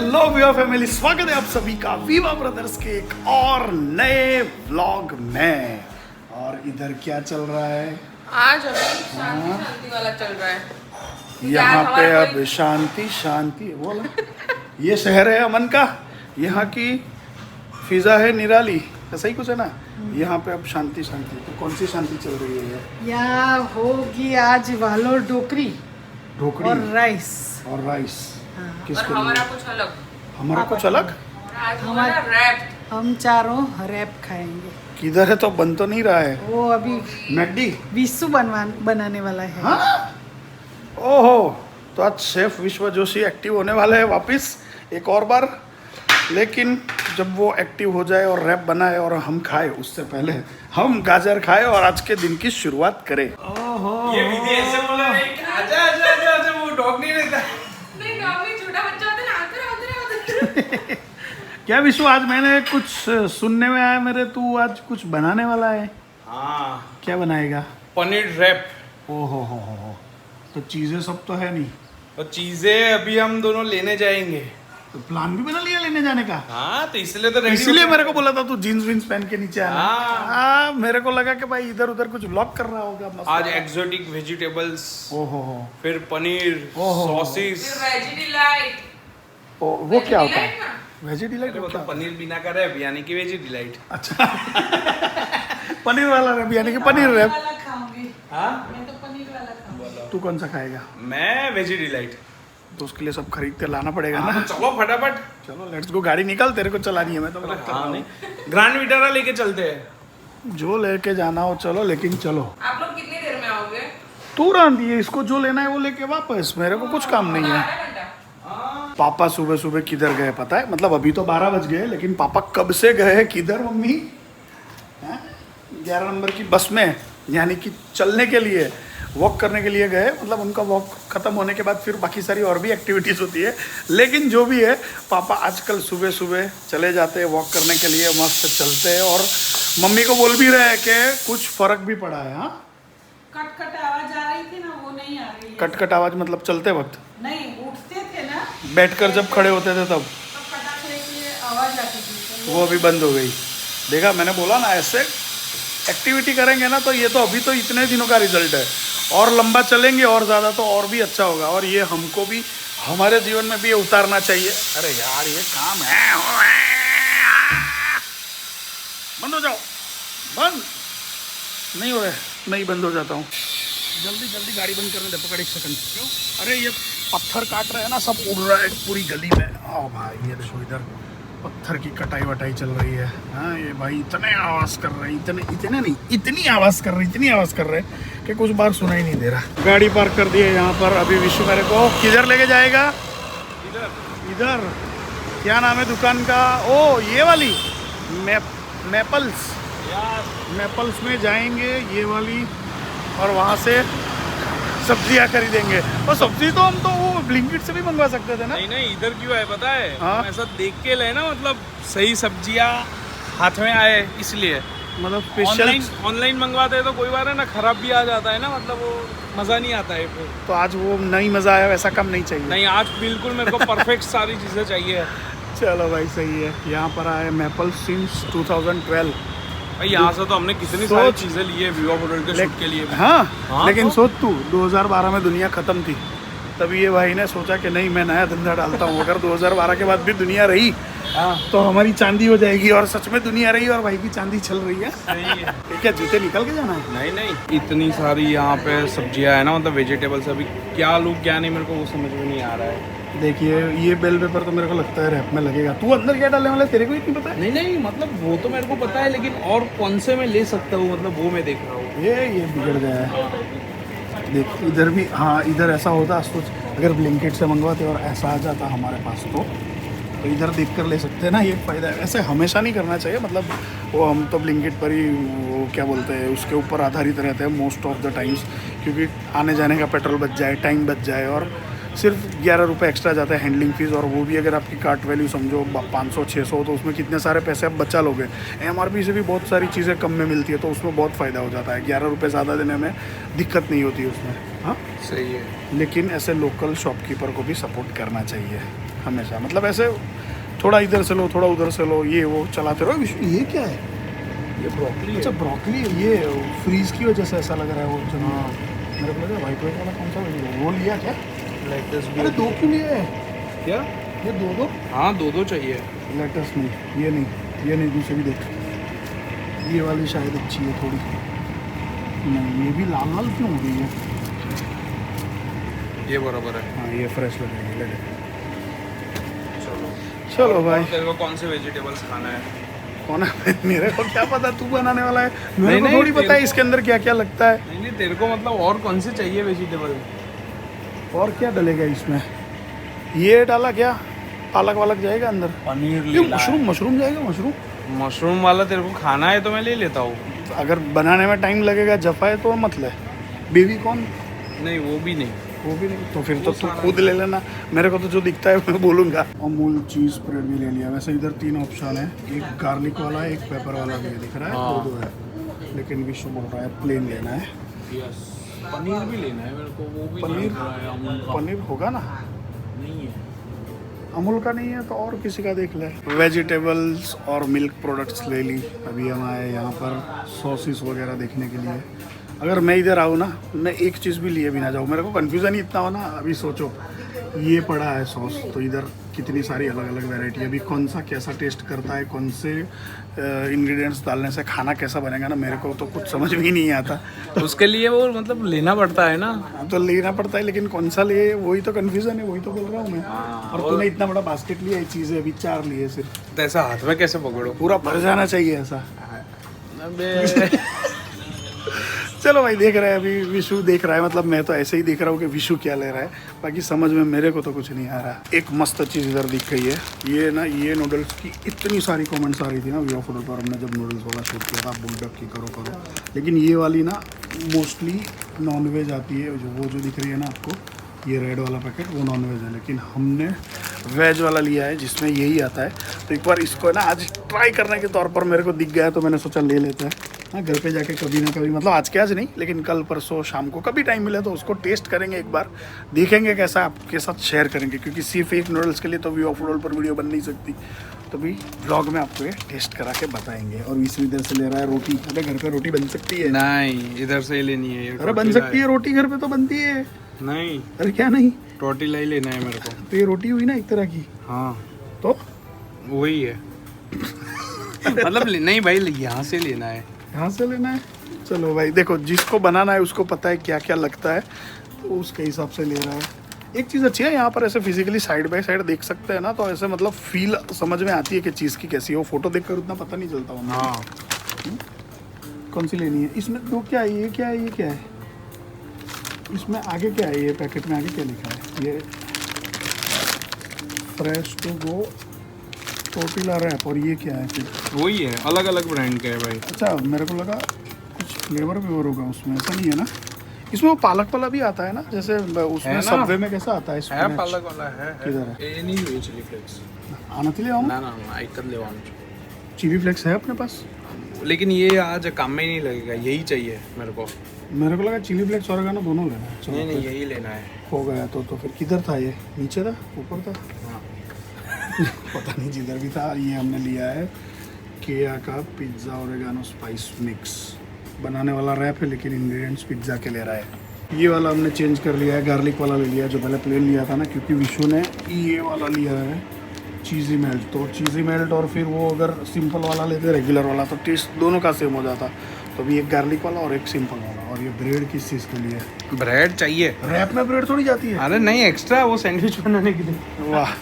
Hello Viva family, स्वागत है आप सभी का वीवा ब्रदर्स के एक और नए व्लॉग में। और इधर क्या चल रहा है? आज अभी शांति शांति वाला चल रहा है। यहाँ पे अब शांति शांति बोला। ये शहर है अमन का, यहाँ की फिजा है निराली, ऐसा ही कुछ है ना। यहाँ पे अब शांति शांति। तो कौन सी शांति चल रही है? यहाँ होगी आज वालोर ढोकरी ढोकरी और राइस। और राइस हाँ। किसके और हमारा लिए? कुछ अलग। हमारा कुछ अलग। आज हमारा रैप। हम चारों रैप खाएंगे। किधर है? तो बन तो नहीं रहा है। वो अभी मैकडी विश्व बनाने वाला है। हाँ? ओहो, तो आज शेफ विश्व जोशी एक्टिव होने वाला है वापस एक और बार। लेकिन जब वो एक्टिव हो जाए और रैप बनाए और हम खाए, उससे पहले हम गाजर खाए और आज के दिन की शुरुआत करें। ओहो, ये विधि ऐसे बोला नहीं कि आजा आजा आजा आजा, वो डॉग नहीं रहता। नहीं, गाँव में छोटा बच्चा होता है ना, आते रहो। क्या विश्व, आज मैंने कुछ सुनने में आया मेरे, तू आज कुछ बनाने वाला है। हाँ, क्या बनाएगा? पनीर रैप। ओहो हो, तो चीजें सब तो है नहीं। और चीजें अभी हम दोनों लेने जाएंगे। तो प्लान भी बना लिया लेने जाने का? हाँ, तो इसलिए तो ready इसलिए हो- मेरे को बोला था तू जीन्स विन्स पहन के नीचे आना। हाँ। मेरे को लगा कि भाई इधर उधर कुछ व्लॉग कर रहा होगा मस्त। आज एक्सोटिक वेजिटेबल्स, ओहो हो, फिर पनीर, ओहो। सॉसेस। Veggie delight. वो क्या होता डिलाइट है? ना? वेजी डिलाइट अरे वो वो क्या तो होता है? पनीर बिना का रैप, यानी कि वेजी डिलाइट। अच्छा पनीर वाला रैप, यानी कि पनीर रैप। वाला खाऊंगी। हाँ, मैं तो पनीर वाला खाऊंगी। तू कौन सा खाएगा? मैं वेजी डिलाइट। तो उसके लिए सब खरीद के लाना पड़ेगा हाँ, ना। तो चलो फटाफट। चलो लेट्स गो, गाड़ी निकाल, तेरे को चलानी है, मैं तो vlog कर रहा हाँ, हूँ। नहीं ग्रैंड विटारा लेके चलते हैं। जो लेके जाना हो चलो, लेकिन चलो आप लोग कितनी देर में आओगे? तुरंत। ये इसको जो लेना है वो लेके वापस, मेरे को कुछ काम नहीं है। आधा घंटा। पापा सुबह सुबह किधर गए पता है? मतलब अभी तो 12 बज गए, लेकिन पापा कब से गए हैं किधर मम्मी? 11 नंबर की बस में, यानी कि चलने के लिए, वॉक करने के लिए गए। मतलब उनका वॉक खत्म होने के बाद फिर बाकी सारी और भी एक्टिविटीज़ होती है। लेकिन जो भी है, पापा आजकल सुबह सुबह चले जाते हैं वॉक करने के लिए, मस्त चलते हैं। और मम्मी को बोल भी रहे हैं कि कुछ फ़र्क भी पड़ा है। हाँ, कट कट आवाज आ रही थी ना, वो नहीं आ रही है। कट कट आवाज़ मतलब चलते वक्त, नहीं, उठते थे ना बैठकर जब खड़े होते थे तब, तो कटाखे की आवाज आती थी। वो अभी बंद हो गई। देखा, मैंने बोला ना, ऐसे एक्टिविटी करेंगे ना तो ये तो अभी तो इतने दिनों का रिजल्ट है, और लंबा चलेंगे और ज़्यादा तो और भी अच्छा होगा। और ये हमको भी हमारे जीवन में भी ये उतारना चाहिए। अरे यार, ये काम है। बंद हो जाओ, बंद नहीं हो रहा है। नहीं, बंद हो जाता हूँ। जल्दी जल्दी गाड़ी बंद करने दे, पकड़ एक सेकंड। क्यों? अरे ये पत्थर काट रहे हैं ना, सब उड़ रहा है पूरी गली में। आओ भाई, ये देखो इधर पत्थर की कटाई वटाई चल रही है। हाँ, ये भाई इतने आवाज़ कर रहे हैं, इतने नहीं, इतनी आवाज़ कर रहे हैं कि कुछ बार सुनाई नहीं दे रहा। गाड़ी पार्क कर दी है यहाँ पर। अभी विश्व मेरे को किधर लेके जाएगा? इधर क्या नाम है दुकान का? ओ, ये वाली मैपल्स में जाएंगे, ये वाली, और वहाँ से सब्जियाँ खरीदेंगे। और सब्जी तो हम तो वो ब्लिंकिट से भी मंगवा सकते थे ना। नहीं नहीं, इधर क्यों आए पता है? हाँ? हम ऐसा देख के ले ना, मतलब सही सब्जियां हाथ में आए, इसलिए। मतलब स्पेशल। ऑनलाइन मंगवाते हैं तो कोई बार है ना, खराब भी आ जाता है ना, मतलब वो मज़ा नहीं आता है फिर। तो आज वो नहीं मज़ा आया, वैसा काम नहीं चाहिए। नहीं, आज बिल्कुल मेरे को परफेक्ट सारी चीज़ें चाहिए। चलो भाई, सही है। यहाँ पर आए मैपल सिंस 2012। भाई यहाँ से तो हमने कितनी सारी चीज़ें ली है विवा होटल के शूट के लिए भी। हाँ, हाँ, लेकिन तो? सोच तू, 2012 में दुनिया ख़त्म थी। तभी ये भाई ने सोचा कि नहीं, मैं नया धंधा डालता हूँ। अगर 2012 के बाद भी दुनिया रही तो हमारी चांदी हो जाएगी। और सच में दुनिया रही और भाई की चांदी चल रही है। सही है। ये क्या जूते निकल के जाना है? नहीं नहीं, इतनी सारी यहाँ पे सब्जियाँ है ना, मतलब वेजिटेबल्स। अभी क्या लूँ क्या नहीं, मेरे को वो समझ में नहीं आ रहा है। देखिए, ये बेल पेपर तो मेरे को लगता है रैप में लगेगा। तू अंदर क्या डालने वाला है, तेरे को ही नहीं पता है? नहीं नहीं, मतलब वो तो मेरे को पता है, लेकिन और कौन से मैं ले सकता हूँ, मतलब वो मैं देख रहा हूँ। ये बिगड़ गया है। देख इधर भी, हाँ, इधर ऐसा होता सोच, अगर ब्लिंकिट से मंगवाते और ऐसा आ जाता हमारे पास तो इधर देख कर ले सकते हैं ना। ये फ़ायदा है। ऐसे हमेशा नहीं करना चाहिए। मतलब वो हम तो ब्लिंकिट पर ही, वो क्या बोलते हैं, उसके ऊपर आधारित रहते हैं मोस्ट ऑफ द टाइम्स, क्योंकि आने जाने का पेट्रोल बच जाए, टाइम बच जाए। और सिर्फ 11 रुपये एक्स्ट्रा जाता है हैंडलिंग फ़ीस, और वो भी अगर आपकी कार्ट वैल्यू समझो 500-600, तो उसमें कितने सारे पैसे आप बचा लोगे। MRP से भी बहुत सारी चीज़ें कम में मिलती है, तो उसमें बहुत फ़ायदा हो जाता है। 11 रुपये ज़्यादा देने में दिक्कत नहीं होती उसमें। हाँ, सही है। लेकिन ऐसे लोकल शॉपकीपर को भी सपोर्ट करना चाहिए। हमेशा, मतलब ऐसे थोड़ा इधर से लो थोड़ा उधर से लो, ये वो चलाते रहो। ये क्या है? ये ब्रोकली अच्छा ब्रोकली, ये फ्रीज की वजह से ऐसा लग रहा है वो जो। मेरे को लगा वाइट वाला कौन सा वो लिया क्या? लेटेस्ट अरे 2 क्यों लिए है? क्या? ये 2 हाँ 2 चाहिए। लेटेस्ट नहीं, ये नहीं, दूसरी भी देख, ये वाली शायद अच्छी है थोड़ी। नहीं ये भी लाल लाल क्यों हो गई है? ये बराबर है। हाँ ये फ्रेश लग रही है, ले ले। चलो चलो भाई, तेरे को कौन से वेजिटेबल्स खाना है? कौन है? मेरे को क्या पता, तू बनाने वाला है, मेरे को नहीं, थोड़ी पता है तेरे इसके अंदर क्या क्या लगता है। नहीं तेरे को मतलब और कौन से चाहिए वेजिटेबल? और क्या डलेगा इसमें? ये डाला क्या? पालक वालक जाएगा अंदर? पनीर ये मशरूम जाएगा? मशरूम वाला तेरे को खाना है तो मैं ले लेता हूँ। अगर बनाने में टाइम लगेगा, जफा है तो मत ले। Baby corn? नहीं वो भी नहीं। वो भी नहीं, तो फिर तो तू खुद ले लेना, मेरे को तो जो दिखता है मैं बोलूँगा। अमूल चीज़ स्प्रेड भी ले लिया। वैसे इधर 3 ऑप्शन है, एक गार्लिक वाला है, एक पेपर वाला भी दिख रहा है, हाँ। 2 है, लेकिन विश्व बोल रहा है प्लेन लेना है। यस, पनीर भी लेना है मेरे को, वो भी पनीर? नहीं रहा है अमूल का। पनीर होगा ना? नहीं है। अमूल का नहीं है तो और किसी का देख ले। वेजिटेबल्स और मिल्क प्रोडक्ट्स ले ली। अभी हम आए यहाँ पर सॉसेस वगैरह देखने के लिए। अगर मैं इधर आऊँ ना, मैं एक चीज़ भी लिए भी ना जाऊँ, मेरे को कन्फ्यूज़न ही इतना हो ना। अभी सोचो ये पड़ा है सॉस, तो इधर कितनी सारी अलग अलग वैरायटी है। अभी कौन सा कैसा टेस्ट करता है, कौन से इंग्रेडिएंट्स डालने से खाना कैसा बनेगा ना, मेरे को तो कुछ समझ में ही नहीं आता। तो उसके लिए वो मतलब लेना पड़ता है ना। हाँ तो लेना पड़ता है, लेकिन कौन सा लिए वही तो कन्फ्यूज़न है, वही तो बोल रहा हूँ मैं। और तूने इतना बड़ा बास्केट लिया, ये चीज़ें अभी 4 लिए सिर्फ। तो ऐसा हाथ में कैसे पकड़ो? पूरा भर जाना चाहिए ऐसा। अबे चलो भाई, देख रहे हैं अभी विशु देख रहा है, मतलब मैं तो ऐसे ही देख रहा हूँ कि विशु क्या ले रहा है, बाकी समझ में मेरे को तो कुछ नहीं आ रहा। एक मस्त चीज़ इधर दिख गई है, ये ना, ये नूडल्स की इतनी सारी कमेंट्स आ रही थी ना वीडियो फोटो पर, हमने जब नूडल्स वाला शूट किया था, बुलडक की करो, लेकिन ये वाली ना मोस्टली नॉनवेज आती है। वो जो दिख रही है ना आपको, ये रेड वाला पैकेट वो नॉनवेज है, लेकिन हमने वेज वाला लिया है जिसमें यही आता है। तो एक बार इसको ना आज ट्राई करने के तौर पर मेरे को दिख गया, तो मैंने सोचा ले लेते हैं। हाँ, घर पे जाके कभी ना कभी, मतलब आज के आज नहीं, लेकिन कल परसों शाम को कभी टाइम मिले तो उसको टेस्ट करेंगे एक बार, देखेंगे कैसा, आपके साथ शेयर करेंगे, क्योंकि सिर्फ एक नूडल्स के लिए तो व्यू ऑफ रोल पर वीडियो बन नहीं सकती। तो भी ब्लॉग में आपको ये टेस्ट करा के बताएंगे। और इसी इधर से ले रहा है रोटी। अरे घर पे रोटी बन सकती है? नहीं, इधर से ही लेनी है ये। अरे बन सकती है रोटी, घर पे तो बनती है। नहीं, अरे क्या नहीं? टोटीला ही लेना है मेरे को। तो ये रोटी हुई ना एक तरह की? हाँ तो वही है मतलब नहीं भाई, यहाँ से लेना है। यहाँ से लेना है? चलो भाई, देखो जिसको बनाना है उसको पता है क्या क्या लगता है, तो उसके हिसाब से ले रहा है। एक चीज़ अच्छी है, यहाँ पर ऐसे फिजिकली साइड बाय साइड देख सकते हैं ना, तो ऐसे मतलब फील समझ में आती है कि चीज़ की कैसी है। वो फोटो देखकर उतना पता नहीं चलता हमें। हाँ, कौन सी लेनी है? इसमें तो क्या है, ये क्या है, ये क्या है, इसमें आगे क्या है, ये पैकेट में आगे क्या लिखा है? ये फ्रेश टू गो टोटीला रैप, और ये क्या है फिर? वही है, अलग अलग ब्रांड का है भाई। अच्छा, मेरे को लगा कुछ फ्लेवर भी और होगा उसमें, ऐसा नहीं है ना? इसमें वो पालक वाला भी आता है ना, जैसे उसमें सबवे में कैसा आता है? है पालक वाला है। किधर है? ये नहीं हुई चिली फ्लेक्स। आना ले आओ ना ना ना, एक ले आऊँ। चिली फ्लेक्स है अपने पास, लेकिन ये आज काम में ही नहीं लगेगा, यही चाहिए मेरे को। मेरे को लगा चिली फ्लेक्स और गाना दोनों लेना है। चलो नहीं नहीं, यही लेना है। हो गया तो फिर किधर था ये? नीचे था, ऊपर था? हाँ। पता नहीं, जिधर भी था। ये हमने लिया है केया का पिज्ज़ा ओरेगानो स्पाइस मिक्स, बनाने वाला रैप है, लेकिन इंग्रेडिएंट्स पिज्ज़ा के ले रहा है। ये वाला हमने चेंज कर लिया है, गार्लिक वाला ले लिया है, जो पहले प्लेन लिया था ना, क्योंकि विशु ने ये वाला लिया है चीज़ी मेल्ट। तो चीज़ी मेल्ट और फिर वो अगर सिंपल वाला लेते रेगुलर वाला, तो टेस्ट दोनों का सेम हो जाता। तो अभी एक गार्लिक वाला और एक सिंपल वाला। और ये ब्रेड किस चीज़ के लिए? ब्रेड चाहिए। रैप में ब्रेड थोड़ी जाती है। अरे नहीं, एक्स्ट्रा वो सैंडविच बनाने के लिए। वाह,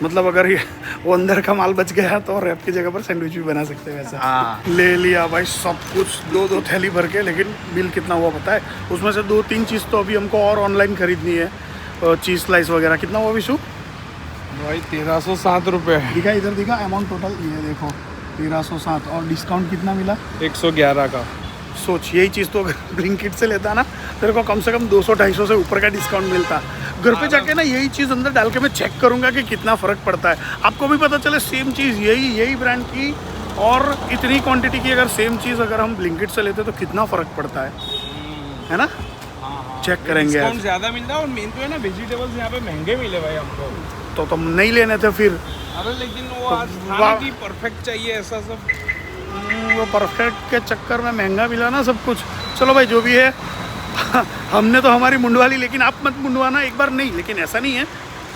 मतलब अगर ये वो अंदर का माल बच गया तो रैप की जगह पर सैंडविच भी बना सकते हैं वैसा। हाँ। ले लिया भाई सब कुछ, 2 थैली भर के। लेकिन बिल कितना हुआ पता है? उसमें से 2-3 चीज़ तो अभी हमको और ऑनलाइन खरीदनी है, चीज़ स्लाइस वगैरह। कितना हुआ विशु? भाई 1307 रुपये। दिखा इधर, दिखा अमाउंट टोटल, ये देखो 1307। और डिस्काउंट कितना मिला? 111 का। सोच, यही चीज़ तो अगर ब्लिंकिट से लेता ना, तेरे को कम से कम 200-250 से ऊपर का डिस्काउंट मिलता। घर पे जाके ना यही चीज़ अंदर डाल के मैं चेक करूँगा कि कितना फ़र्क पड़ता है। आपको भी पता चले सेम चीज़ यही ब्रांड की और इतनी क्वांटिटी की, अगर सेम चीज़ अगर हम ब्लिंकिट से लेते तो कितना फ़र्क पड़ता है ना? हाँ हाँ, चेक करेंगे डिस्काउंट आज। ज्यादा मिलता है और मेन तो है ना वेजिटेबल्स यहाँ पे महंगे मिले भाई हमको। तो तुम नहीं लेने थे फिर? अरे लेकिन वो तो आज खाना की परफेक्ट चाहिए ऐसा सब। वो परफेक्ट के चक्कर में महंगा मिला ना सब कुछ। चलो भाई जो भी है हमने तो हमारी मुंडवा ली, लेकिन आप मत मुंडवाना एक बार नहीं। लेकिन ऐसा नहीं है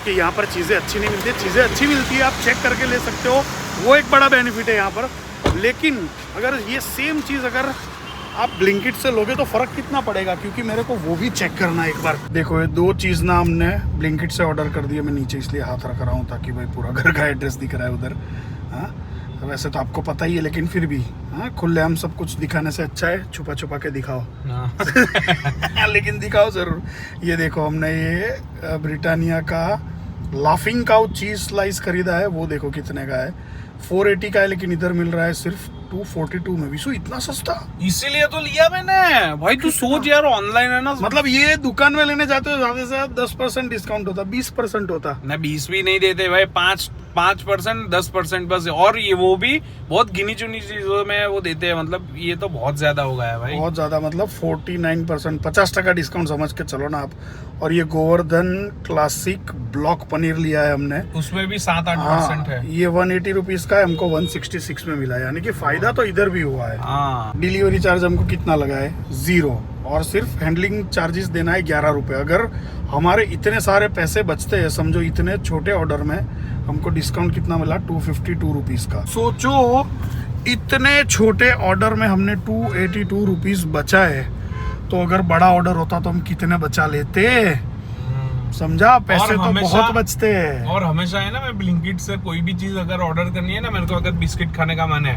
कि यहाँ पर चीज़ें अच्छी नहीं मिलती, चीज़ें अच्छी मिलती है, आप चेक करके ले सकते हो, वो एक बड़ा बेनिफिट है यहाँ पर। लेकिन अगर ये सेम चीज़ अगर आप ब्लिंकिट से लोगे तो फ़र्क कितना पड़ेगा, क्योंकि मेरे को वो भी चेक करना है एक बार। देखो ये 2 चीज़ ना हमने ब्लिंकिट से ऑर्डर कर दिया। मैं नीचे इसलिए हाथ रख रहा हूँ ताकि भाई पूरा घर का एड्रेस दिख रहा है उधर। हाँ वैसे तो आपको पता ही है, लेकिन फिर भी हाँ खुलेआम सब कुछ दिखाने से अच्छा है छुपा छुपा के दिखाओ। लेकिन दिखाओ ज़रूर। ये देखो हमने ये ब्रिटानिया का लाफिंग काउ चीज़ स्लाइस खरीदा है, वो देखो कितने का है, 480 का है, लेकिन इधर मिल रहा है सिर्फ 242 में। विशु इतना सस्ता, इसीलिए तो लिया मैंने भाई। तू सोच यार ऑनलाइन है ना, मतलब ये दुकान में लेने जाते हो ज्यादा से ज्यादा 10% डिस्काउंट होता, 20% होता ना 20 भी नहीं देते भाई, 5% 10% बस। और ये वो भी बहुत गिनी चुनी चीजों में वो देते हैं, मतलब ये तो बहुत ज्यादा हो गया है भाई, बहुत ज्यादा। मतलब 49%, 50% डिस्काउंट समझ के चलो ना आप। और ये गोवर्धन क्लासिक ब्लॉक पनीर लिया है हमने, उसमें भी 7-8% है। ये 180 रुपीज का है, हमको 166 में मिला है, यानी कि फायदा तो इधर भी हुआ है। हाँ डिलीवरी चार्ज हमको कितना लगा है? 0। और सिर्फ हैंडलिंग चार्जेस देना है 11 रुपये। अगर हमारे इतने सारे पैसे बचते हैं, समझो इतने छोटे ऑर्डर में हमको डिस्काउंट कितना मिला? 252 रुपीज़ का। सोचो इतने छोटे ऑर्डर में हमने 282 रुपीज़ बचा है, तो अगर बड़ा ऑर्डर होता तो हम कितने बचा लेते, समझा? पैसे तो बहुत बचते हैं। और हमेशा है ना, मैं ब्लिंकिट से कोई भी चीज अगर ऑर्डर करनी है ना, मेरे को अगर बिस्किट खाने का मन है,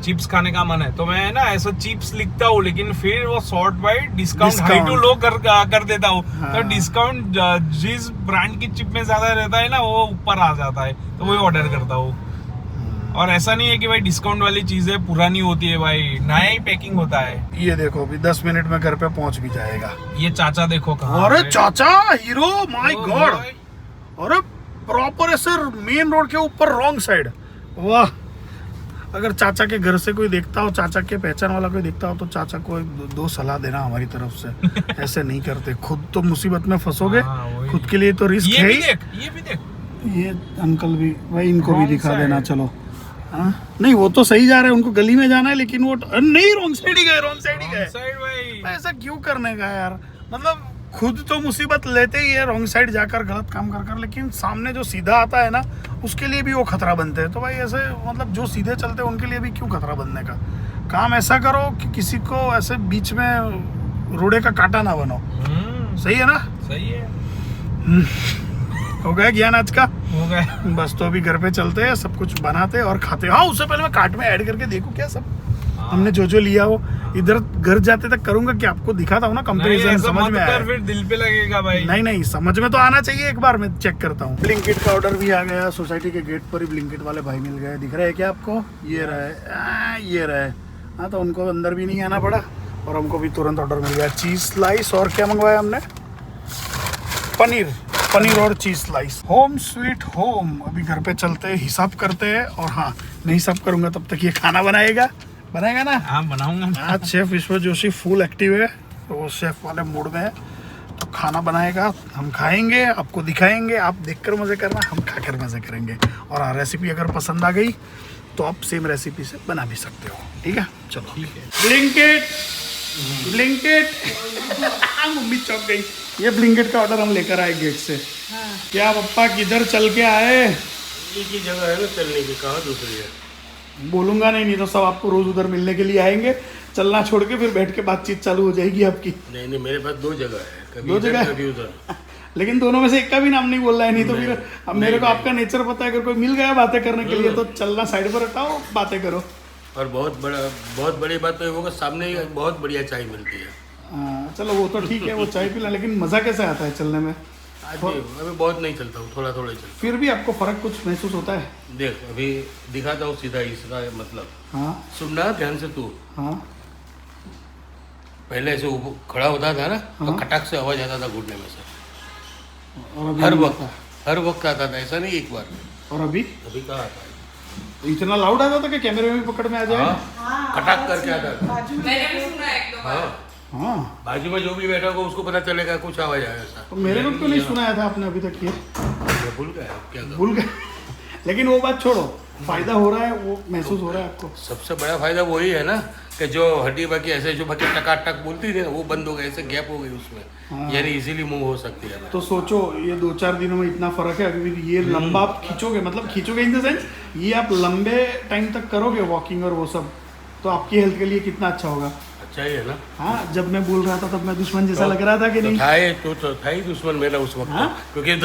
चिप्स खाने का मन है, तो मैं ना ऐसा चिप्स लिखता हूँ, लेकिन फिर वो sort by discount high to low कर देता हूँ। हाँ। तो डिस्काउंट जिस ब्रांड की चिप में ज्यादा रहता है ना, वो ऊपर आ जाता है, तो वही ऑर्डर करता हूँ। और ऐसा नहीं है कि भाई डिस्काउंट वाली चीजें पुरानी होती है भाई, नया ही पैकिंग होता है। ये देखो अभी 10 मिनट में घर पे पहुंच भी जाएगा। ये चाचा देखो कहाँ। अरे चाचा हीरो, माय गॉड! अरे प्रॉपर ऐसे मेन रोड के ऊपर रॉन्ग साइड। वाह! अगर चाचा के घर से कोई देखता हो, चाचा के पहचान वाला कोई देखता हो, तो चाचा को 2 सलाह देना हमारी तरफ से। ऐसे नहीं करते, खुद तो मुसीबत में फंसोगे, खुद के लिए तो रिस्क है ही। ये भी देख, ये अंकल भी भाई, इनको भी दिखा देना। चलो हाँ नहीं, वो तो सही जा रहे हैं, उनको गली में जाना है, लेकिन वो नहीं, रॉन्ग साइड ही गए, रॉन्ग साइड ही गए। भाई ऐसा क्यों करने का यार, मतलब खुद तो मुसीबत लेते ही है रॉन्ग साइड जाकर गलत काम कर, लेकिन सामने जो सीधा आता है ना, उसके लिए भी वो खतरा बनते हैं। तो भाई ऐसे मतलब जो सीधे चलते हैं उनके लिए भी क्यों खतरा बनने का? काम ऐसा करो कि किसी को ऐसे बीच में रोड़े का कांटा ना बनो। सही है ना? सही है। हो गया ज्ञान आज का? हो गया। बस तो अभी घर पे चलते हैं, सब कुछ बनाते हैं और खाते हैं। हाँ उससे पहले मैं कार्ट में ऐड करके देखूं क्या सब हमने जो लिया हो। इधर घर जाते तक करूंगा कि आपको दिखाता हूँ ना, कंपैरिजन समझ में आया। फिर दिल पे लगेगा भाई। नहीं समझ में तो आना चाहिए, एक बार मैं चेक करता हूँ। ब्लिंकिट का ऑर्डर भी आ गया, सोसाइटी के गेट पर ही ब्लिंकिट वाले भाई मिल गए। दिख रहा है क्या आपको? ये रहे। हाँ तो उनको अंदर भी नहीं आना पड़ा और हमको भी तुरंत ऑर्डर मिल गया। चीज स्लाइस और क्या मंगवाया हमने? पनीर और cheese slice. Home sweet home. अभी घर पे चलते हैं, हिसाब करते हैं। और हाँ मैं हिसाब करूंगा तब तक ये खाना बनाएगा ना? हाँ बनाऊंगा। आज शेफ विश्व जोशी फुल एक्टिव है, तो वो शेफ वाले मूड में है, तो खाना बनाएगा, हम खाएंगे, आपको दिखाएंगे, आप देखकर मजे करना, हम खाकर मजे करेंगे। और हाँ रेसिपी अगर पसंद आ गई तो आप सेम रेसिपी से बना भी सकते हो। ठीक है चलो। ठीक है। ब्लिंकिट मम्मी चौंक गई। ये ब्लिंकिट का ऑर्डर हम लेकर आए गेट से। क्या पप्पा किधर चल के आए? एक ही जगह है ना चलने की, कहाँ दूसरी है? बोलूंगा नहीं तो सब आपको रोज उधर मिलने के लिए आएंगे। चलना छोड़ के फिर बैठ के बातचीत चालू हो जाएगी आपकी। नहीं मेरे पास 2 जगह है, कभी 2 जगह कभी उधर। लेकिन दोनों में से एक का भी नाम नहीं बोल रहा है, नहीं तो फिर अब मेरे को आपका नेचर पता है, अगर कोई मिल गया बातें करने के लिए तो चलना साइड पर हटाओ, बातें करो। और बहुत बड़ी बात तो ये होगा, सामने ही बहुत बढ़िया चाय मिलती है। चलो वो तो ठीक है, वो चाय पिला, लेकिन मजा कैसे आता है चलने में? अभी बहुत नहीं चलता हूँ, थोड़ा ही चलता फिर भी आपको फर्क कुछ महसूस होता है? हूँ। देख अभी दिखाता हूँ सीधा इसका मतलब। हाँ सुनना ध्यान से तू। हाँ पहले ऐसे खड़ा होता था ना, तो हाँ। खटाक से आवाज आता था घुटने में से, और अभी हर वक्त आता था, ऐसा नहीं एक बार। और अभी कहाँ आता है? इतना लाउड आता था कि कैमरे में भी पकड़ में आ जाए? हाँ, खटाक करके आता था। मैंने भी सुना है 1-2 बार। हाँ हाँ, बाजू में जो भी बैठा होगा उसको पता चलेगा कुछ आवाज आया ऐसा। तो मेरे को तो नहीं सुनाया था आपने अभी तक ये, मैं भूल गया क्या करूं? भूल गए। लेकिन वो बात छोड़ो, फायदा हो रहा है, वो महसूस हो रहा है आपको। सबसे बड़ा फायदा वही है ना कि जो हड्डी बाकी ऐसे जो बाकी टकाटक बोलती थी ना वो बंद हो गई, ऐसे गैप हो गई उसमें, यानी इजीली मूव हो सकती है। तो सोचो ये 2-4 दिनों में इतना फर्क है। अभी ये लंबा आप खींचोगे, मतलब खींचोगे इन द सेंस ये आप लंबे टाइम तक करोगे वॉकिंग और वो सब, तो आपकी हेल्थ के लिए कितना अच्छा होगा। अच्छा ही है ना। हाँ, जब मैं बोल रहा था तब मैं दुश्मन जैसा लग रहा था कि नहीं? था ही दुश्मन मेरा उस वक्त। हाँ? क्योंकि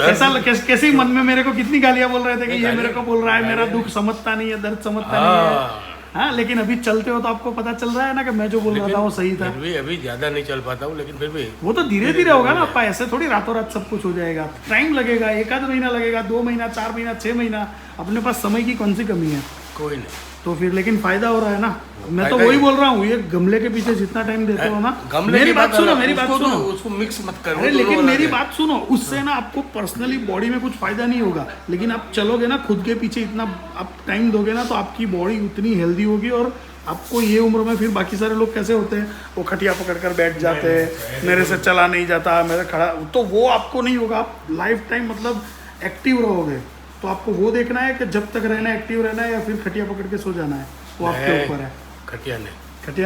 कैसे मन में मेरे को कितनी गालियां बोल रहे थे कि ये मेरे को बोल रहा है, मेरा दुख समझता नहीं है, दर्द समझता नहीं है। हाँ, लेकिन अभी चलते हो तो आपको पता चल रहा है ना कि मैं जो बोल रहा था वो सही था। फिर भी अभी ज्यादा नहीं चल पाता हूँ, लेकिन फिर भी वो तो धीरे धीरे होगा ना अपा, ऐसे थोड़ी रातों रात सब कुछ हो जाएगा। टाइम लगेगा, 1 महीना लगेगा, 2 महीना, 4 महीना, 6 महीना। अपने पास समय की कौन सी कमी है? कोई नहीं। तो फिर लेकिन फायदा हो रहा है ना। मैं तो वही बोल रहा हूँ, ये गमले के पीछे जितना टाइम देते हो ना, मेरी बात सुनो, मेरी बात सुनो, उसको मिक्स मत करो। अरे लेकिन मेरी बात सुनो, उससे ना आपको पर्सनली बॉडी में कुछ फायदा नहीं होगा, लेकिन आप चलोगे ना खुद के पीछे, इतना आप टाइम दोगे ना, तो आपकी बॉडी उतनी हेल्दी होगी। और आपको ये उम्र में फिर बाकी सारे लोग कैसे होते हैं, वो खटिया पकड़ कर बैठ जाते हैं, मेरे से चला नहीं जाता, मेरे खड़ा, तो वो आपको नहीं होगा। आप लाइफ टाइम मतलब एक्टिव रहोगे। तो आपको वो देखना है कि जब तक रहना है, एक्टिव रहना है, या फिर खटिया पकड़ के सो जाना है, वो आपके ऊपर है। खटिया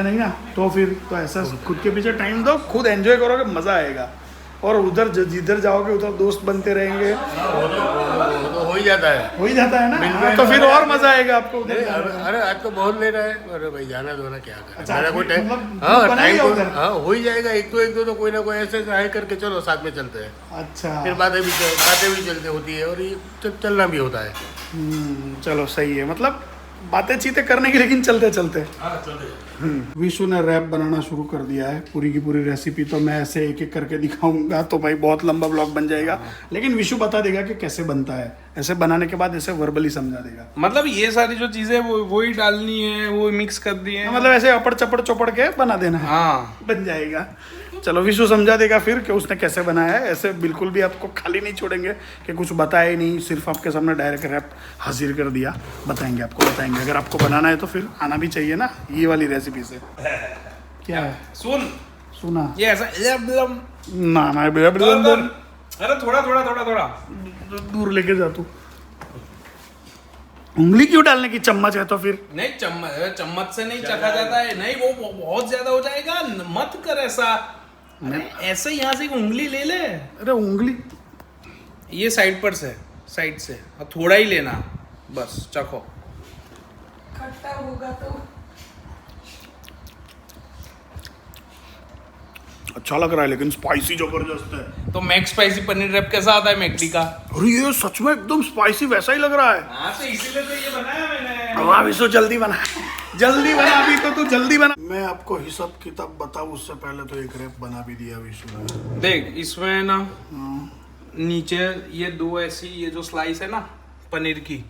नहीं ना, तो फिर तो ऐसा खुद के पीछे टाइम दो, खुद एंजॉय करोगे, मज़ा आएगा। और उधर जिधर जाओगे उधर दोस्त बनते रहेंगे, तो हो ही जाता है ना, तो फिर और मज़ा आएगा आपको उधर। अरे आज तो बहुत लेट है, अरे भाई जाना दो ना, क्या करें। अच्छा, मेरा कोई टाइम, मतलब हाँ बनाइए टाइम उधर। हाँ हो ही जाएगा। एक दो तो कोई ना कोई ऐसे हाई करके चलो साथ में चलते हैं। अच्छा, फिर बातें भी चलते होती है, और ये चलना भी होता है। चलो सही है, मतलब बातें चीतें करने की, लेकिन चलते चलते। विशु ने रैप बनाना शुरू कर दिया है। पूरी की पूरी रेसिपी तो मैं ऐसे एक एक करके दिखाऊंगा तो भाई बहुत लंबा ब्लॉग बन जाएगा, लेकिन विशु बता देगा कि कैसे बनता है। ऐसे बनाने के बाद ऐसे वर्बली समझा देगा। मतलब ये सारी जो चीजें वो ही डालनी है, वो मिक्स कर दी है, मतलब ऐसे अपड़ चपड़ चौपड़ के बना देना है। हाँ बन जाएगा। चलो विशु समझा देगा फिर कि उसने कैसे बनाया है। ऐसे बिल्कुल भी आपको खाली नहीं छोड़ेंगे कि कुछ बताया ही नहीं, सिर्फ आपके सामने डायरेक्ट रैप हाजिर कर दिया। बताएंगे आपको, बताएंगे। अगर आपको बनाना है तो फिर आना भी चाहिए ना ये वाली रेसिपी से। क्या है? सुना ये ऐसा ना अरे थोड़ा दूर लेके जा तू। उंगली क्यों डालने की? चम्मच है तो फिर नहीं, चम्मच से नहीं चखा जाता है। नहीं, वो बहुत ज्यादा हो जाएगा, मत कर ऐसा। ऐसे यहाँ से एक उंगली ले ले। अरे उंगली ये साइड पर से, साइड से और थोड़ा ही लेना, बस चखो। खट्टा होगा तो अच्छा लग रहा है, लेकिन स्पाइसी जबरदस्त है। तो मैक्स स्पाइसी पनीर रैप कैसा आता है मैकडी का? अरे ये सच में एकदम स्पाइसी वैसा ही लग रहा है। हाँ, तो इसीलिए तो ये बनाया मैंने। अब अभी तो जल्दी बना, अभी तो तू जल्दी बना। मैं आपको हिसाब किताब बताऊं उससे पहले तो एक रैप बना भी दिया विशु ने। देख इसमें ना नीचे ये दो ऐसी, ये जो स्लाइस है ना पनीर की,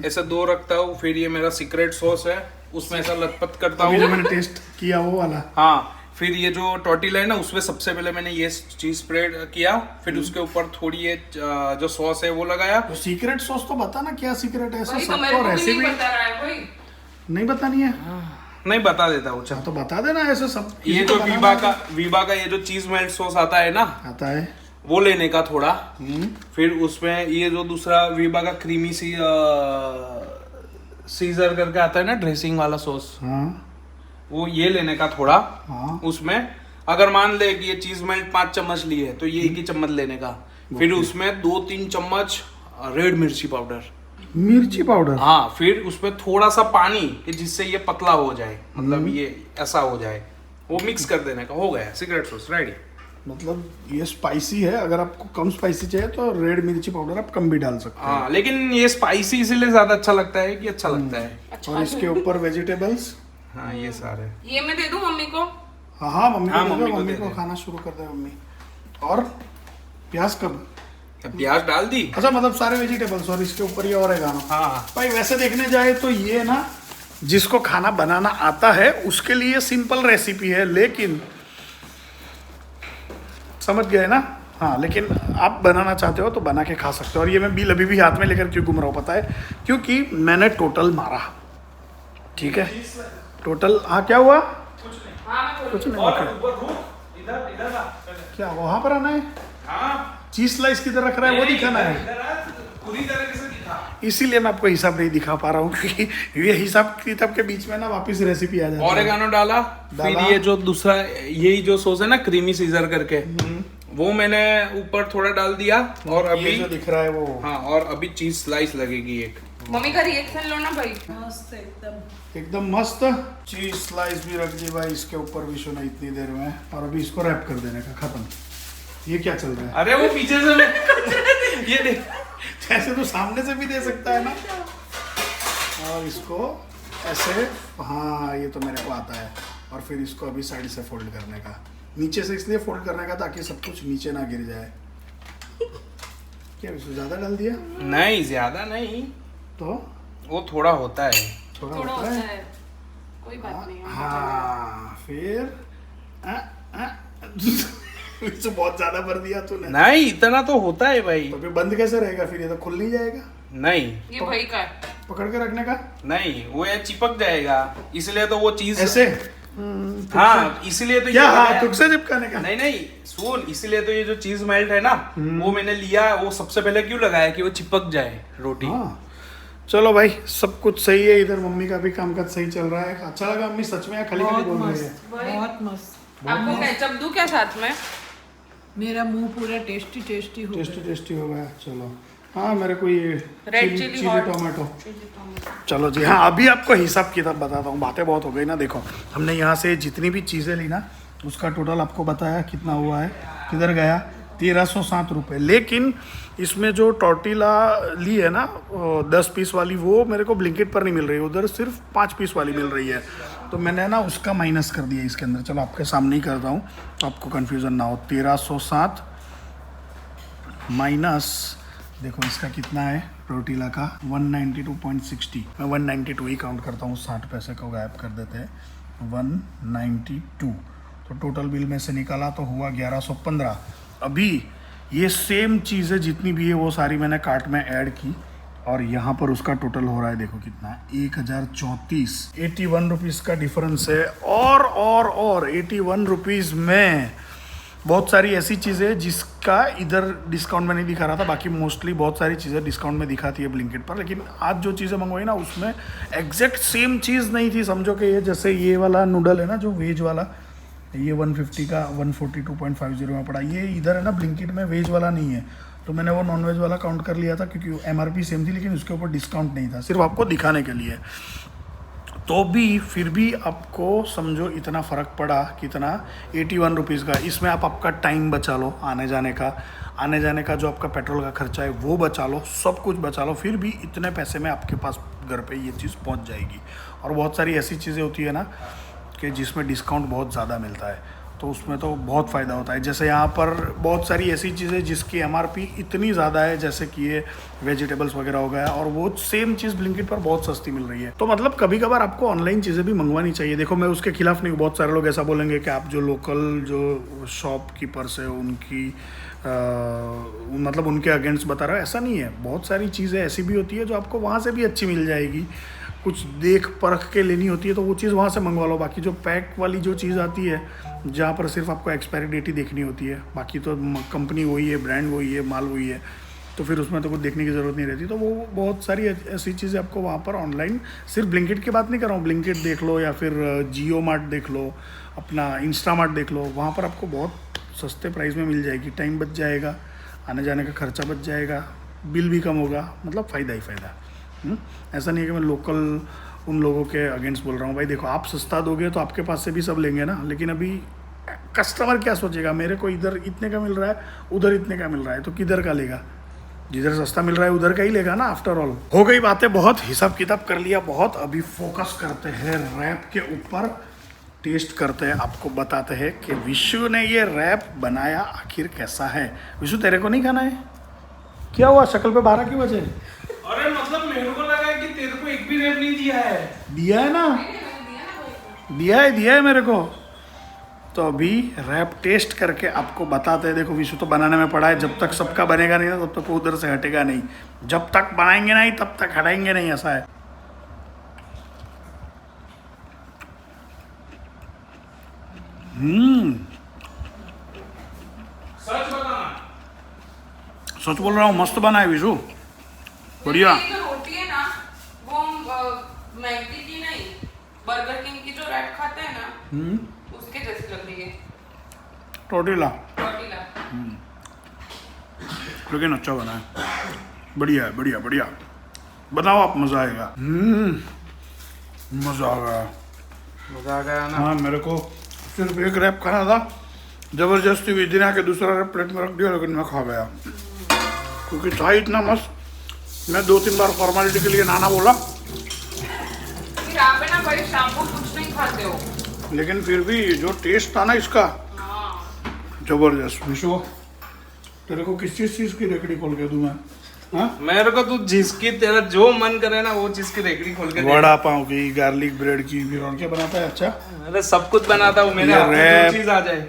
ऐसे 2 रखता हूँ। फिर ये मेरा सीक्रेट सॉस है, उसमें ऐसा लतपत करता अभी जो हूँ। मैंने टेस्ट किया वो वाला। हाँ, फिर ये जो टॉर्टिला है ना, उसमें सबसे पहले मैंने ये चीज स्प्रेड किया, फिर उसके ऊपर थोड़ी ये जो सॉस है वो लगाया। तो सीक्रेट सॉस तो बता ना, क्या सीक्रेट है? वही तो मेरे को भी नहीं बता रहा है कोई। नहीं बतानी है? नहीं बता देता हूँ, चल। तो बता देना ऐसे सब। ये जो वीबा का ये जो चीज मेल्ट सॉस आता है ना, आता है वो लेने का थोड़ा। फिर उसमें ये जो दूसरा वीबा का क्रीमी सी सीजर करके आता है ना, ड्रेसिंग वाला सॉस, हाँ वो ये लेने का थोड़ा। हाँ। उसमें अगर मान ले कि ये चीज मेल्ट 5 चम्मच ली है, तो ये 1 ही चम्मच लेने का। फिर उसमें 2-3 चम्मच रेड मिर्ची पाउडर। हाँ, फिर उसमें थोड़ा सा पानी कि जिससे ये पतला हो जाए, मतलब ये ऐसा हो जाए, वो मिक्स कर देने का। हो गया सीक्रेट सॉस रेडी। मतलब ये स्पाइसी है, अगर आपको कम स्पाइसी चाहिए तो रेड मिर्ची पाउडर आप कम भी डाल सकते हैं। हाँ, लेकिन ये स्पाइसी इसीलिए ज्यादा अच्छा लगता है कि अच्छा लगता है। और इसके ऊपर वेजिटेबल्स। हाँ, ये सारे ये मैं दे दूं मम्मी को? हाँ मम्मी को, मम्मी को दे खाना शुरू कर दे मम्मी। और प्याज कब? प्याज डाल दी। अच्छा, मतलब सारे वेजिटेबल्स और इसके ऊपर ये ओरेगानो। हाँ भाई वैसे देखने जाए तो ये ना, जिसको खाना बनाना आता है उसके लिए सिंपल रेसिपी है, लेकिन समझ गए ना? हाँ, लेकिन आप बनाना चाहते हो तो बना के खा सकते हो। और ये मैं बिल अभी भी हाथ में लेकर क्यों घूम रहा हूँ पता है? क्योंकि मैंने टोटल मारा, ठीक है? टोटल। हाँ, क्या हुआ? कुछ नहीं। और इधर इधर आ क्या वहां पर आना है? हाँ चीज स्लाइस किधर रख रहा है वो दिखाना है। इधर आ, पूरी तरीके से दिखा। इसीलिए मैं आपको हिसाब नहीं दिखा पा रहा हूँ क्योंकि ये हिसाब किताब के बीच में ना वापस रेसिपी आ जाती है। ओरेगानो डाला, फिर ये जो दूसरा यही जो सॉस है ना क्रीमी सीजर करके, वो मैंने ऊपर थोड़ा डाल दिया। और ये अभी जो दिख रहा है वो, हाँ, और अभी चीज स्लाइस लगेगी एक। मम्मी का रिएक्शन लो ना भाई। मस्त एकदम। एकदम मस्त चीज स्लाइस भी रख दी भाई इसके ऊपर विशु ने इतनी देर में, और अभी इसको रैप कर देने का, खत्म। ये क्या चल रहा है? अरे वो पीछे से मैं ये देख, ऐसे तो सामने से भी दे सकता है ना। और इसको ऐसे, हाँ ये तो मेरे को आता है। और फिर इसको अभी साइड से फोल्ड करने का, नीचे से इसलिए फोल्ड करने का ताकि सब कुछ नीचे ना गिर जाए। क्या विशु ज्यादा डाल दिया? नहीं ज्यादा नहीं, तो वो थोड़ा होता है। थोड़ा थोड़ा होता होता है। है, कोई बात नहीं है। हाँ फिर विशु बहुत ज्यादा भर दिया तूने। नहीं इतना तो होता है भाई। तो फिर बंद कैसे रहेगा? फिर ये तो खुल नहीं जाएगा। नहीं ये भाई का है। पकड़ के रखने का नहीं, वो ये चिपक जाएगा, इसलिए तो वो चीज ऐसे। हाँ, इसलिए तो क्या? ये हाँ लगाया। तुक से चिपकाने का। नहीं नहीं सुन, इसलिए तो ये जो चीज मेल्ट है ना, वो मैंने लिया, वो सबसे पहले क्यों लगाया कि वो चिपक जाए रोटी। हाँ चलो भाई, सब कुछ सही है। इधर मम्मी का भी कामकाज सही चल रहा है। अच्छा लगा मम्मी सच में, खाली खाली बहुत बोल रही है। मस्त, बहुत मस्त। आपको केचप दूं क्या साथ में? मेरा मुंह पूरा टेस्टी टेस्टी हो टेस्टी गया। टेस्टी हो गया। चलो हाँ, मेरे को ये रेड चिली हॉट टोमेटो। चलो जी हाँ, अभी आपको हिसाब किताब बताता हूँ। बातें बहुत हो गई ना। देखो हमने यहाँ से जितनी भी चीज़ें ली ना, उसका टोटल आपको बताया कितना हुआ है, किधर गया 1307 रुपये। लेकिन इसमें जो टॉर्टिला ली है ना 10 पीस वाली, वो मेरे को ब्लिंकिट पर नहीं मिल रही, उधर सिर्फ 5 पीस वाली मिल रही है। तो मैंने ना उसका माइनस कर दिया इसके अंदर। चलो आपके सामने ही करता हूँ तो आपको कन्फ्यूज़न ना हो। 1307 माइनस, देखो इसका कितना है टॉर्टिला का, 192.60। मैं 192 ही काउंट करता हूँ, 60 पैसे को गायब कर देते हैं। 192 तो टोटल बिल में से निकाला तो हुआ 1115। अभी ये सेम चीज़ें जितनी भी है वो सारी मैंने कार्ट में ऐड की, और यहाँ पर उसका टोटल हो रहा है, देखो कितना है, 1034। 81 रुपीज़ का डिफरेंस है। और 81 रुपीज़ में बहुत सारी ऐसी चीज़ें जिसका इधर डिस्काउंट में नहीं दिखा रहा था। बाकी मोस्टली बहुत सारी चीज़ें डिस्काउंट में दिखाती है ब्लिंकिट पर, लेकिन आज जो चीज़ें मंगवाई ना उसमें एग्जैक्ट सेम चीज़ नहीं थी। समझो कि ये जैसे ये वाला नूडल है ना जो वेज वाला, ये 150 का 142.50 में पड़ा। ये इधर है ना ब्लिंकिट में वेज वाला नहीं है, तो मैंने वो नॉन वेज वाला काउंट कर लिया था क्योंकि MRP सेम थी, लेकिन उसके ऊपर डिस्काउंट नहीं था, सिर्फ आपको दिखाने के लिए। तो भी फिर भी आपको समझो इतना फ़र्क पड़ा, कितना 81 रुपीज़ का। इसमें आप आपका टाइम बचा लो, आने जाने का जो आपका पेट्रोल का खर्चा है वो बचा लो, सब कुछ बचा लो, फिर भी इतने पैसे में आपके पास घर पे ये चीज़ पहुंच जाएगी। और बहुत सारी ऐसी चीज़ें होती है ना कि जिसमें डिस्काउंट बहुत ज़्यादा मिलता है, तो उसमें तो बहुत फ़ायदा होता है। जैसे यहाँ पर बहुत सारी ऐसी चीज़ें जिसकी MRP इतनी ज़्यादा है, जैसे कि ये वेजिटेबल्स वगैरह हो गया, और वो सेम चीज़ ब्लिंकिट पर बहुत सस्ती मिल रही है। तो मतलब कभी कभार आपको ऑनलाइन चीज़ें भी मंगवानी चाहिए। देखो मैं उसके खिलाफ नहीं हूँ, बहुत सारे लोग ऐसा बोलेंगे कि आप जो लोकल जो शॉपकीपर्स है उनकी मतलब उनके अगेंस्ट बता रहे हो, ऐसा नहीं है। बहुत सारी चीज़ें ऐसी भी होती है जो आपको वहाँ से भी अच्छी मिल जाएगी। कुछ देख परख के लेनी होती है तो वो चीज़ वहाँ से मंगवा लो। बाकी जो पैक वाली जो चीज़ आती है जहाँ पर सिर्फ आपको एक्सपायरी डेट ही देखनी होती है, बाकी तो कंपनी वही है, ब्रांड वही है, माल वही है, तो फिर उसमें तो कुछ देखने की ज़रूरत नहीं रहती। तो वो बहुत सारी ऐसी चीज़ें आपको वहाँ पर ऑनलाइन, सिर्फ ब्लिंकिट की बात नहीं कर रहा हूँ, ब्लिंकिट देख लो या फिर जियो मार्ट देख लो, अपना इंस्टा मार्ट देख लो, वहाँ पर आपको बहुत सस्ते प्राइस में मिल जाएगी। टाइम बच जाएगा, आने जाने का खर्चा बच जाएगा, बिल भी कम होगा, मतलब फ़ायदा ही फ़ायदा। ऐसा नहीं है कि मैं लोकल उन लोगों के अगेंस्ट बोल रहा हूँ। भाई देखो, आप सस्ता दोगे तो आपके पास से भी सब लेंगे ना, लेकिन अभी कस्टमर क्या सोचेगा, मेरे को इधर इतने का मिल रहा है, उधर इतने का मिल रहा है, तो किधर का लेगा? जिधर सस्ता मिल रहा है उधर का ही लेगा ना। आफ्टर ऑल हो गई बातें बहुत, हिसाब किताब कर लिया बहुत। अभी फोकस करते हैं रैप के ऊपर, टेस्ट करते हैं, आपको बताते हैं कि विशु ने ये रैप बनाया आखिर कैसा है। विशु तेरे को नहीं खाना है? क्या हुआ, शक्ल पे 12 की वजह? अरे मतलब मेरे को लगा कि तेरे को एक भी रैप नहीं दिया है। दिया है ना, दिया है मेरे को। तो अभी रैप टेस्ट करके आपको बताते हैं। देखो विशु तो बनाने में पड़ा है, जब तक सबका बनेगा नहीं ना तब तक वो उधर से हटेगा नहीं, जब तक बनाएंगे नहीं तब तक हटाएंगे नहीं, ऐसा है। सच बताना। सच बोल रहा हूँ, मस्त बना है विशु, बढ़िया। ये जो रोटी है ना वो मैगी की नहीं, बर्गर किंग की जो रैप खाते हैं ना उसके जैसी लग रही है। टोटीला टॉर्टिला। लेकिन अच्छा बना है, बढ़िया है, बढ़िया बढ़िया। बनाओ आप, मजा आएगा। मजा आ गया, मजा आ गया ना। हाँ मेरे को सिर्फ एक रैप खाना था, जबरदस्ती विधि ने आके दूसरा रैप प्लेट में रख दिया, लेकिन मैं खा गया क्योंकि था इतना मस्त। मैं 2-3 बार फॉर्मेलिटी के लिए नाना बोला, फिर आप है ना भाई शाम को कुछ नहीं खाते हो। लेकिन फिर भी जो टेस्ट था ना इसका, हाँ। जबरदस्त। विशु तेरे को किस चीज की रेकड़ी खोल के दूं मैं? हाँ? मेरे को तू जिसकी तेरा जो मन करे ना वो चीज की रेकड़ी खोल के दे। वड़ा पाव की, गार्लिक ब्रेड की, फिर और क्या बनाता है? अच्छा अरे सब कुछ बनाता हूँ, मेरे ये हाथ में रैप। जो चीज आ जाए।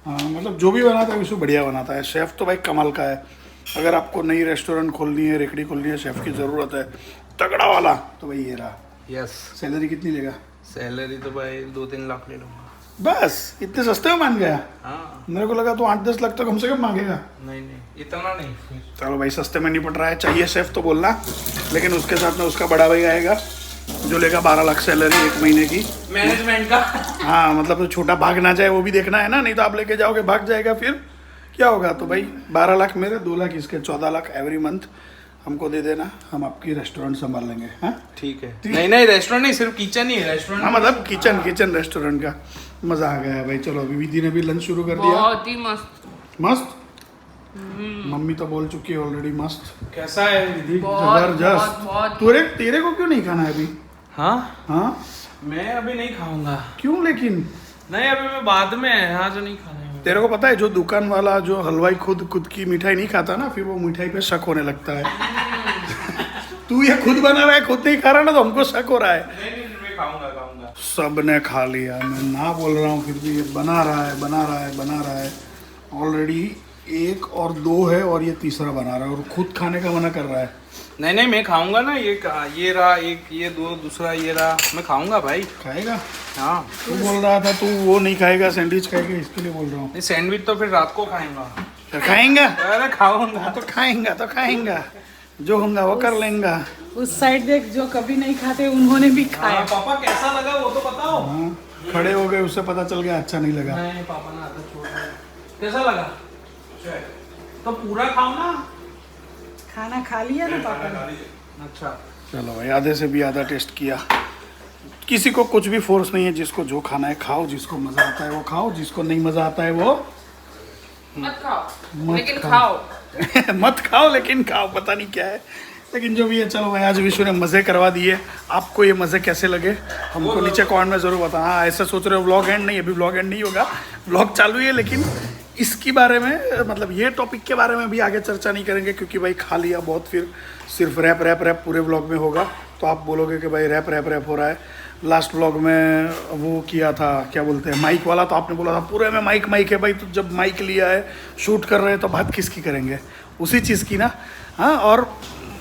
हाँ, मतलब जो भी बनाता है विशु बढ़िया बनाता है। शेफ तो भाई कमाल का है। अगर आपको नई रेस्टोरेंट खोलनी है, रेकड़ी खोलनी है, शेफ की ज़रूरत है तगड़ा वाला, तो भाई ये रहा। यस। सैलरी कितनी लेगा? सैलरी तो भाई 2-3 लाख ले लूंगा। बस इतने सस्ते में मान गया? हाँ। मेरे को लगा तो 8-10 लाख तो कम से कम मांगेगा। नहीं इतना नहीं। चलो भाई, सस्ते में निपट रहा है। चाहिए शेफ तो बोलना, लेकिन उसके साथ में उसका बड़ा भाई आएगा जो लेगा 12 लाख सैलरी 1 महीने की, मैनेजमेंट का। हाँ मतलब तो छोटा भाग ना जाए वो भी देखना है ना, नहीं तो आप लेके जाओगे भाग जाएगा फिर क्या होगा। तो भाई 12 लाख मेरे, 2 लाख इसके, 14 लाख एवरी मंथ हमको दे देना, हम आपकी रेस्टोरेंट संभाल लेंगे। हाँ ठीक है। नहीं रेस्टोरेंट नहीं, सिर्फ किचन ही है रेस्टोरेंट। हाँ मतलब किचन रेस्टोरेंट का। मजा आ गया भाई। चलो अभी विधि ने भी लंच शुरू कर दिया। बहुत ही मस्त। मस्त। मम्मी तो बोल चुकी है ऑलरेडी मस्त। कैसा है विधि? जबरदस्त। तेरे को क्यों नहीं खाना है अभी? हाँ मैं अभी नहीं खाऊंगा। क्यों लेकिन? नहीं अभी मैं बाद में, आज नहीं खाना है। तेरे को पता है जो दुकान वाला, जो हलवाई खुद की मिठाई नहीं खाता ना, फिर वो मिठाई पे शक होने लगता है। तू ये खुद बना रहा है, खुद नहीं खा रहा ना, तो हमको शक हो रहा है। नहीं मैं खाऊंगा। सबने खा लिया, मैं ना बोल रहा हूँ फिर भी ये बना रहा है। ऑलरेडी 1 और 2 है और ये तीसरा बना रहा है और खुद खाने का मना कर रहा है। नहीं मैं खाऊंगा ना। ये रहा एक, ये 2, दूसरा ये रहा। मैं खाऊंगा भाई। खाएगा? हाँ। तू बोल रहा था तू वो नहीं खाएगा, सैंडविच खाएगा, इसके लिए बोल रहा हूँ। नहीं सैंडविच तो फिर रात को खाएंगा। खाएंगा? अरे खाऊंगा। तो खाएंगा, जो होगा वो कर लेंगा। उस साइड देख, जो कभी नहीं खाते उन्होंने भी खाया। पापा कैसा लगा वो तो बताओ। हाँ, खड़े हो गए, उससे पता चल गया अच्छा नहीं लगा। नहीं पापा ने आधा छोड़ दिया। कैसा लगा? तो पूरा खाओ ना। खाना खा लिया ना पापा ने। अच्छा चलो भाई, आधे से भी आधा टेस्ट किया। किसी को कुछ भी फोर्स नहीं है, जिसको जो खाना है खाओ, जिसको मजा आता है वो खाओ, जिसको नहीं मजा आता है वो मत खाओ, मत लेकिन खाओ। खाओ। मत खाओ लेकिन खाओ, पता नहीं क्या है, लेकिन जो भी है। चलो भाई, आज विशु ने मज़े करवा दिए। आपको ये मज़े कैसे लगे हमको नीचे कमेंट में ज़रूर बताना। हाँ, ऐसा सोच रहे हो व्लॉग एंड नहीं, अभी व्लॉग एंड नहीं होगा, व्लॉग चालू ही है, लेकिन इसके बारे में, मतलब ये टॉपिक के बारे में भी आगे चर्चा नहीं करेंगे, क्योंकि भाई खा लिया बहुत, फिर सिर्फ रैप पूरे व्लॉग में होगा, तो आप बोलोगे कि भाई रैप हो रहा है। लास्ट व्लॉग में वो किया था, क्या बोलते हैं, माइक वाला, तो आपने बोला था पूरे में माइक है भाई, तो जब माइक लिया है, शूट कर रहे हैं, तो बात किसकी करेंगे, उसी चीज़ की ना। हाँ, और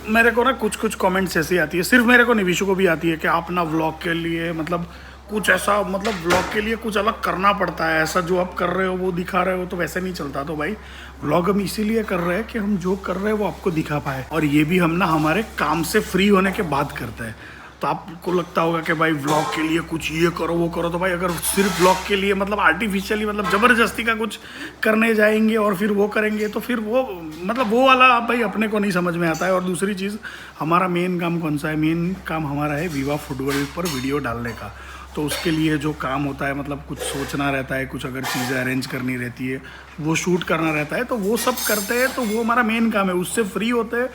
मेरे को ना कुछ कमेंट्स ऐसी आती है, सिर्फ मेरे को नहीं, विशु को भी आती है, कि आप ना व्लॉग के लिए मतलब कुछ ऐसा, मतलब व्लॉग के लिए कुछ अलग करना पड़ता है, ऐसा जो आप कर रहे हो वो दिखा रहे हो तो वैसे नहीं चलता। तो भाई व्लॉग हम इसीलिए कर रहे हैं कि हम जो कर रहे हैं वो आपको दिखा पाए, और ये भी हम ना हमारे काम से फ्री होने के बाद करते हैं। तो आपको लगता होगा कि भाई व्लॉग के लिए कुछ ये करो वो करो, तो भाई अगर सिर्फ व्लॉग के लिए मतलब आर्टिफिशियली, मतलब ज़बरदस्ती का कुछ करने जाएंगे और फिर वो करेंगे, तो फिर वो मतलब वो वाला भाई अपने को नहीं समझ में आता है। और दूसरी चीज़, हमारा मेन काम कौन सा है? मेन काम हमारा है विवा फूडवर्ल्ड पर वीडियो डालने का। तो उसके लिए जो काम होता है, मतलब कुछ सोचना रहता है, कुछ अगर चीज़ें अरेंज करनी रहती है, वो शूट करना रहता है, तो वो सब करते हैं, तो वो हमारा मेन काम है। उससे फ्री होते हैं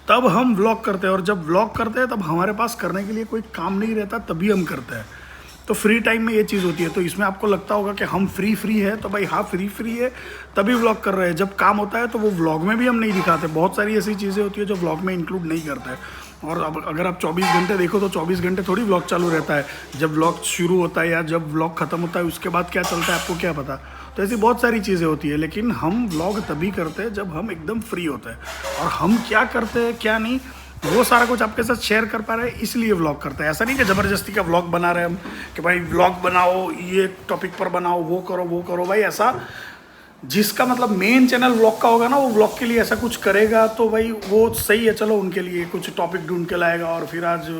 तब हम व्लॉग करते हैं, और जब व्लॉग करते हैं तब हमारे पास करने के लिए कोई काम नहीं रहता, तभी हम करते हैं। तो फ्री टाइम में ये चीज़ होती है। तो इसमें आपको लगता होगा कि हम फ्री है, तो भाई हाँ फ्री है तभी व्लॉग कर रहे हैं। जब काम होता है तो वो व्लॉग में भी हम नहीं दिखाते, बहुत सारी ऐसी चीज़ें होती है जो व्लॉग में इंक्लूड नहीं करते हैं। और अब अगर आप 24 घंटे देखो तो 24 घंटे थोड़ी व्लॉग चालू रहता है, जब व्लॉग शुरू होता है या जब व्लॉग ख़त्म होता है उसके बाद क्या चलता है आपको क्या पता। तो ऐसी बहुत सारी चीज़ें होती है, लेकिन हम व्लॉग तभी करते हैं जब हम एकदम फ्री होते हैं, और हम क्या करते हैं क्या नहीं वो सारा कुछ आपके साथ शेयर कर पा रहे हैं, इसलिए व्लॉग करते हैं। ऐसा नहीं कि ज़बरदस्ती का व्लॉग बना रहे हम कि भाई व्लॉग बनाओ, ये टॉपिक पर बनाओ, वो करो भाई, ऐसा जिसका मतलब मेन चैनल व्लॉग का होगा ना, वो व्लॉग के लिए ऐसा कुछ करेगा तो भाई वो सही है, चलो उनके लिए कुछ टॉपिक ढूंढ के लाएगा और फिर आज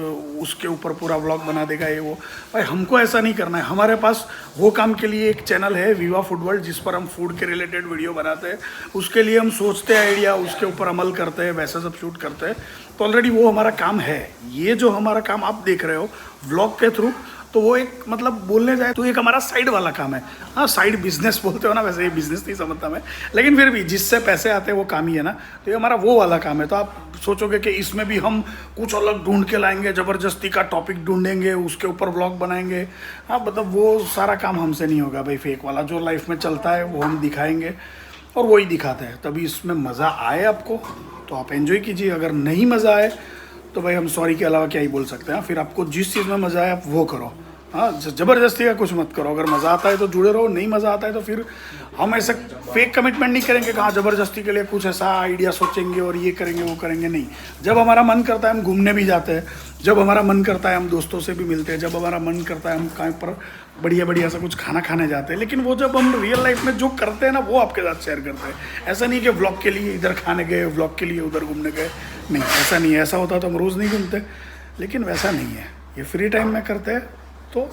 उसके ऊपर पूरा व्लॉग बना देगा ये वो। भाई हमको ऐसा नहीं करना है, हमारे पास वो काम के लिए एक चैनल है विवा फूड वर्ल्ड, जिस पर हम फूड के रिलेटेड वीडियो बनाते हैं। उसके लिए हम सोचते हैं आइडिया, उसके ऊपर अमल करते हैं, वैसे सब शूट करते हैं। तो ऑलरेडी वो हमारा काम है। ये जो हमारा काम आप देख रहे हो व्लॉग के थ्रू, तो वो एक मतलब बोलने जाए तो एक हमारा साइड वाला काम है। हाँ, साइड बिजनेस बोलते हो ना, वैसे ये बिजनेस नहीं समझता मैं, लेकिन फिर भी जिससे पैसे आते हैं वो काम ही है ना। तो ये हमारा वो वाला काम है। तो आप सोचोगे कि इसमें भी हम कुछ अलग ढूंढ के लाएंगे, ज़बरदस्ती का टॉपिक ढूंढेंगे, उसके ऊपर ब्लॉग बनाएंगे। हाँ, मतलब वो सारा काम हमसे नहीं होगा भाई। फेक वाला जो लाइफ में चलता है वो हम दिखाएंगे और वही दिखाते हैं। तभी इसमें मज़ा आए आपको तो आप एंजॉय कीजिए, अगर नहीं मज़ा आए तो भाई हम सॉरी के अलावा क्या ही बोल सकते हैं। फिर आपको जिस चीज़ में मज़ा आए आप वो करो। हाँ, ज़बरदस्ती का कुछ मत करो। अगर मज़ा आता है तो जुड़े रहो, नहीं मज़ा आता है तो फिर हम ऐसा फेक कमिटमेंट नहीं करेंगे कि हाँ ज़बरदस्ती के लिए कुछ ऐसा आइडिया सोचेंगे और ये करेंगे वो करेंगे। नहीं, जब हमारा मन करता है हम घूमने भी जाते हैं, जब हमारा मन करता है हम दोस्तों से भी मिलते हैं, जब हमारा मन करता है हम कहीं पर बढ़िया बढ़िया सा कुछ खाना खाने जाते हैं। लेकिन वो जब हम रियल लाइफ में जो करते हैं ना, वो आपके साथ शेयर करते हैं। ऐसा नहीं कि व्लॉग के लिए इधर खाने गए, व्लॉग के लिए उधर घूमने गए, नहीं, ऐसा नहीं है। ऐसा होता तो हम रोज़ नहीं घूमते, लेकिन वैसा नहीं है। ये फ्री टाइम में करते हैं तो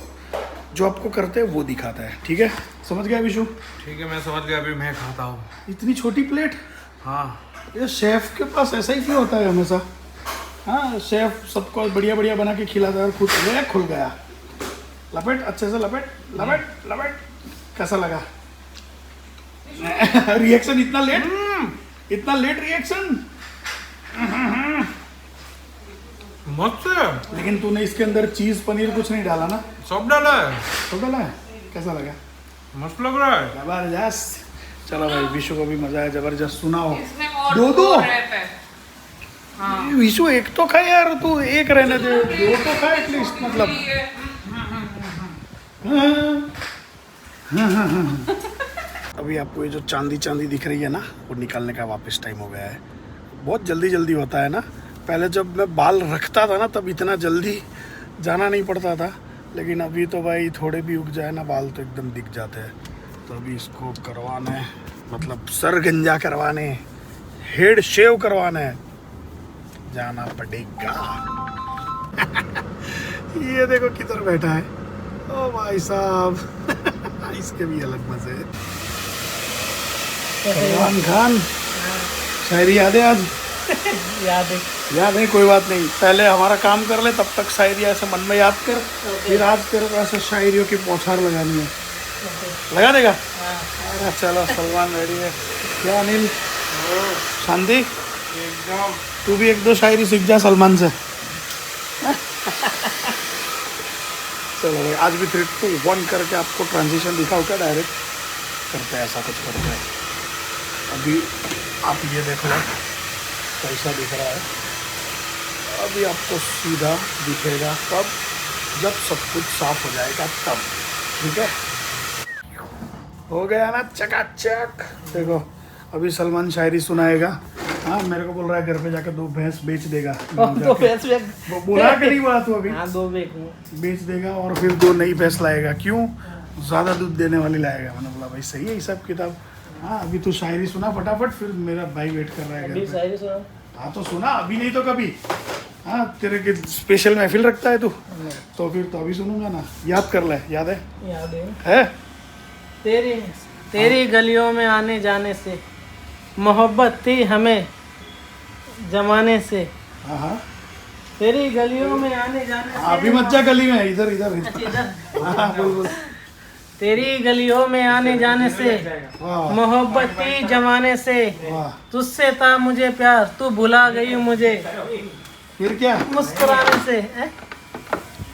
जो आपको करते हैं वो दिखाता है। ठीक है, समझ गया विशु? ठीक है, मैं समझ गया। अभी मैं खाता हूँ। इतनी छोटी प्लेट? हाँ, ये शेफ के पास ऐसा ही क्यों होता है हमेशा? हाँ, शेफ सबको बढ़िया बढ़िया बना के खिलाता है और खुद खुल गया। लपेट, अच्छे से लपेट लपेट लपेट। कैसा लगा रिएक्शन? इतना लेट रिएक्शन? मस्त है। लेकिन तूने इसके अंदर चीज पनीर कुछ नहीं डाला ना? सब डाला है। सब डाला है? कैसा लगा? मस्त लग रहा है। जबरदस्त। चलो भाई, विशु को भी मजा है। जबरदस्त। सुनाओ। इसमें और दो रैप है। हाँ। विशु एक तो खाए यार, तू एक रहने दे, दो तो खाए एटलीस्ट। मतलब अभी आपको ये जो चांदी चांदी दिख रही है ना, वो निकालने का वापस टाइम हो गया है। बहुत जल्दी जल्दी होता है ना। पहले जब मैं बाल रखता था ना, तब इतना जल्दी जाना नहीं पड़ता था, लेकिन अभी तो भाई थोड़े भी उग जाए ना बाल तो एकदम दिख जाते हैं। तो अभी इसको करवाने, मतलब सर गंजा करवाने, हेड शेव करवाने जाना पड़ेगा। ये देखो किधर बैठा है, ओ भाई साहब। इसके भी अलग मजे हैं। सलमान खान, शायरी याद है आज? याद है, कोई बात नहीं। पहले हमारा काम कर ले, तब तक शायरी ऐसे मन में याद कर। फिर आज तेरे को ऐसे शायरियों की बौछार लगानी है। लगा देगा? अरे चलो, सलमान रेडी है क्या? अनिल, शांति, एकदम। तू भी एक दो शायरी सीख जा सलमान से। चलो भाई, आज भी 3, 2, 1 करके आपको ट्रांजिशन दिखाओ क्या? डायरेक्ट करते हैं, ऐसा कुछ करते हैं। अभी आप ये देख लो कैसा दिख रहा है। अभी आपको सीधा दिखेगा तब जब सब कुछ साफ हो जाएगा तब। ठीक है, हो गया ना चकाचक। देखो अभी सलमान शायरी सुनाएगा। हाँ, मेरे को बोल रहा है घर पे जाकर 2 भैंस बेच देगा। तो भैंस बोला कि नहीं बोला तू? अभी हाँ, 2 बेच देगा और फिर 2 नई भैंस लाएगा। क्यों? ज़्यादा दूध देने वाली लाएगा। मैंने बोला भाई सही है हिसाब किताब। हाँ, अभी तू शायरी सुना फटाफट, फिर मेरा भाई वेट कर रहा है घर पे। शायरी सुना। हाँ तो सुना, अभी नहीं तो कभी। हाँ, तेरे के स्पेशल महफिल रखता है तू, तो फिर तो अभी सुनूंगा ना। याद कर ले। याद है? याद है। तेरी गलियों में आने जाने से मोहब्बत थी हमें जमाने से। हाँ हाँ, तेरी गलियों में आने जाने से। अभी मत जा गली में, इधर इधर अच्छा, इधर। हाँ बोल बोल। तेरी गलियों में आने जाने से वाह मोहब्बत थी जमाने से। वाह। तुझसे था मुझे प्यार, तू भुला गई मुझे फिर क्या? मुस्कुराने से।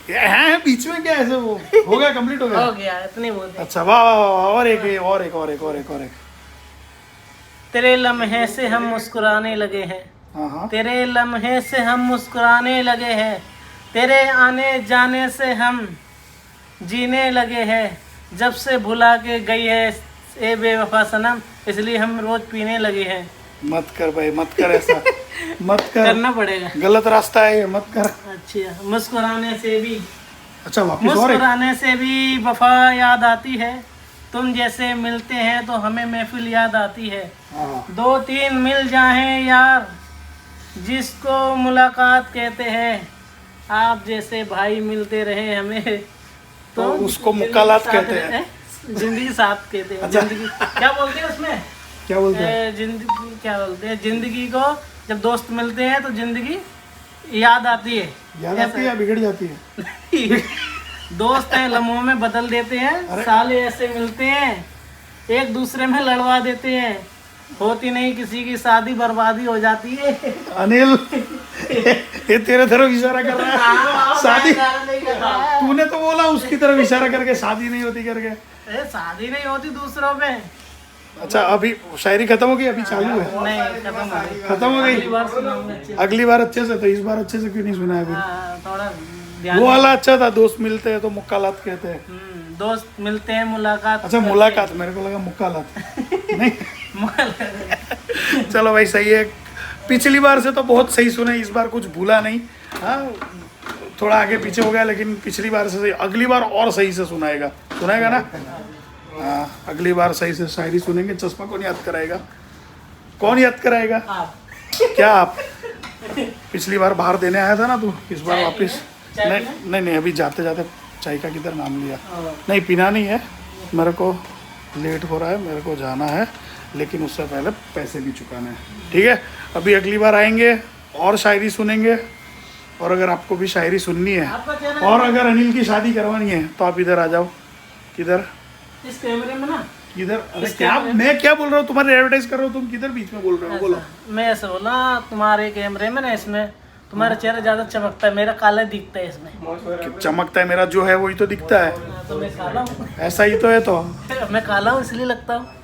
ये है बीच में क्या ऐसे? वो हो गया, कंप्लीट हो हो गया। गया, इतनी बोलते। अच्छा, वाह वाह वाह। और एक। तेरे लम्हे से हम मुस्कुराने लगे हैं। हाँ हाँ, तेरे लम्हे से हम मुस्कुराने लगे हैं। तेरे आने जाने से हम जीने लगे हैं। जब से भुला के गई है ए बेवफा सनम, इसलिए हम रोज पीने लगे हैं। मत कर भाई, मत कर ऐसा। मत कर, करना पड़ेगा। गलत रास्ता है ये, मत कर। अच्छा, मुस्कुराने से भी अच्छा वापस और एक। मुस्कुराने से भी वफा याद आती है। तुम जैसे मिलते हैं तो हमें महफिल याद आती है। हाँ 2-3 मिल जाएं यार, जिसको मुलाकात कहते हैं। आप जैसे भाई मिलते रहे हमें तो उसको मुक्कालात साथ कहते हैं। जिंदगी साथ कहते हैं। अच्छा। जिंदगी क्या बोलते हैं उसमें? क्या बोलते हैं? जिंदगी क्या बोलते हैं? जिंदगी को जब दोस्त मिलते हैं तो जिंदगी याद आती है। याद आती है या बिगड़ जाती है? दोस्त हैं लम्हों में बदल देते हैं, साले ऐसे मिलते हैं एक दूसरे में लड़वा देते हैं। होती नहीं किसी की शादी, बर्बादी हो जाती है। अनिल ये तेरे तरफ इशारा कर रहा है। शादी तूने तो बोला उसकी तरफ इशारा करके शादी नहीं होती करके। शादी नहीं होती दूसरों पे। अच्छा अभी शायरी खत्म हो गई, अभी चालू है? नहीं, खत्म हो गई। खत्म हो अगली गई? बार सुनाऊंगा अच्छे से। अगली बार अच्छे से, तो इस बार अच्छे से क्यों नहीं सुना है अभी? हाँ, थोड़ा ध्यान। वो वाला अच्छा था, दोस्त मिलते हैं तो मुक्कालात कहते हैं। दोस्त मिलते हैं मुलाकात। अच्छा मुलाकात, मेरे को लगा मुक्कालात। नहीं चलो भाई सही है। पिछली बार से तो बहुत सही सुने, इस बार कुछ भूला नहीं। हाँ थोड़ा आगे पीछे हो गया, लेकिन पिछली बार से सही। अगली बार और सही से सुनाएगा ना? हाँ अगली बार सही से शायरी सुनेंगे। चश्मा कौन याद कराएगा? कौन याद कराएगा? आप। क्या आप? पिछली बार बाहर देने आया था ना तू, इस बार वापस? नहीं अभी जाते जाते चाय का किधर नाम लिया? नहीं पीना नहीं है, मेरे को लेट हो रहा है, मेरे को जाना है, लेकिन उससे पहले पैसे भी चुकाने हैं। ठीक है, अभी अगली बार आएंगे और शायरी सुनेंगे। और अगर आपको भी शायरी सुननी है और अगर अनिल की शादी करवानी है तो आप इधर आ जाओ। किधर? इस कैमरे में ना। किधर? अरे क्या मैं क्या बोल रहा हूँ? तुम्हारे एडवर्टाइज कर रहा हूँ, तुम किधर बीच में बोल रहे हो? बोलो। मैं ऐसे बोला तुम्हारे कैमरे में ना, इसमें तुम्हारा चेहरा ज्यादा चमकता है, मेरा काला दिखता है इसमें। चमकता है मेरा जो है वही तो दिखता है। तो मैं काला हूँ। ऐसा ही तो है। तो मैं काला हूँ इसलिए लगता हूँ।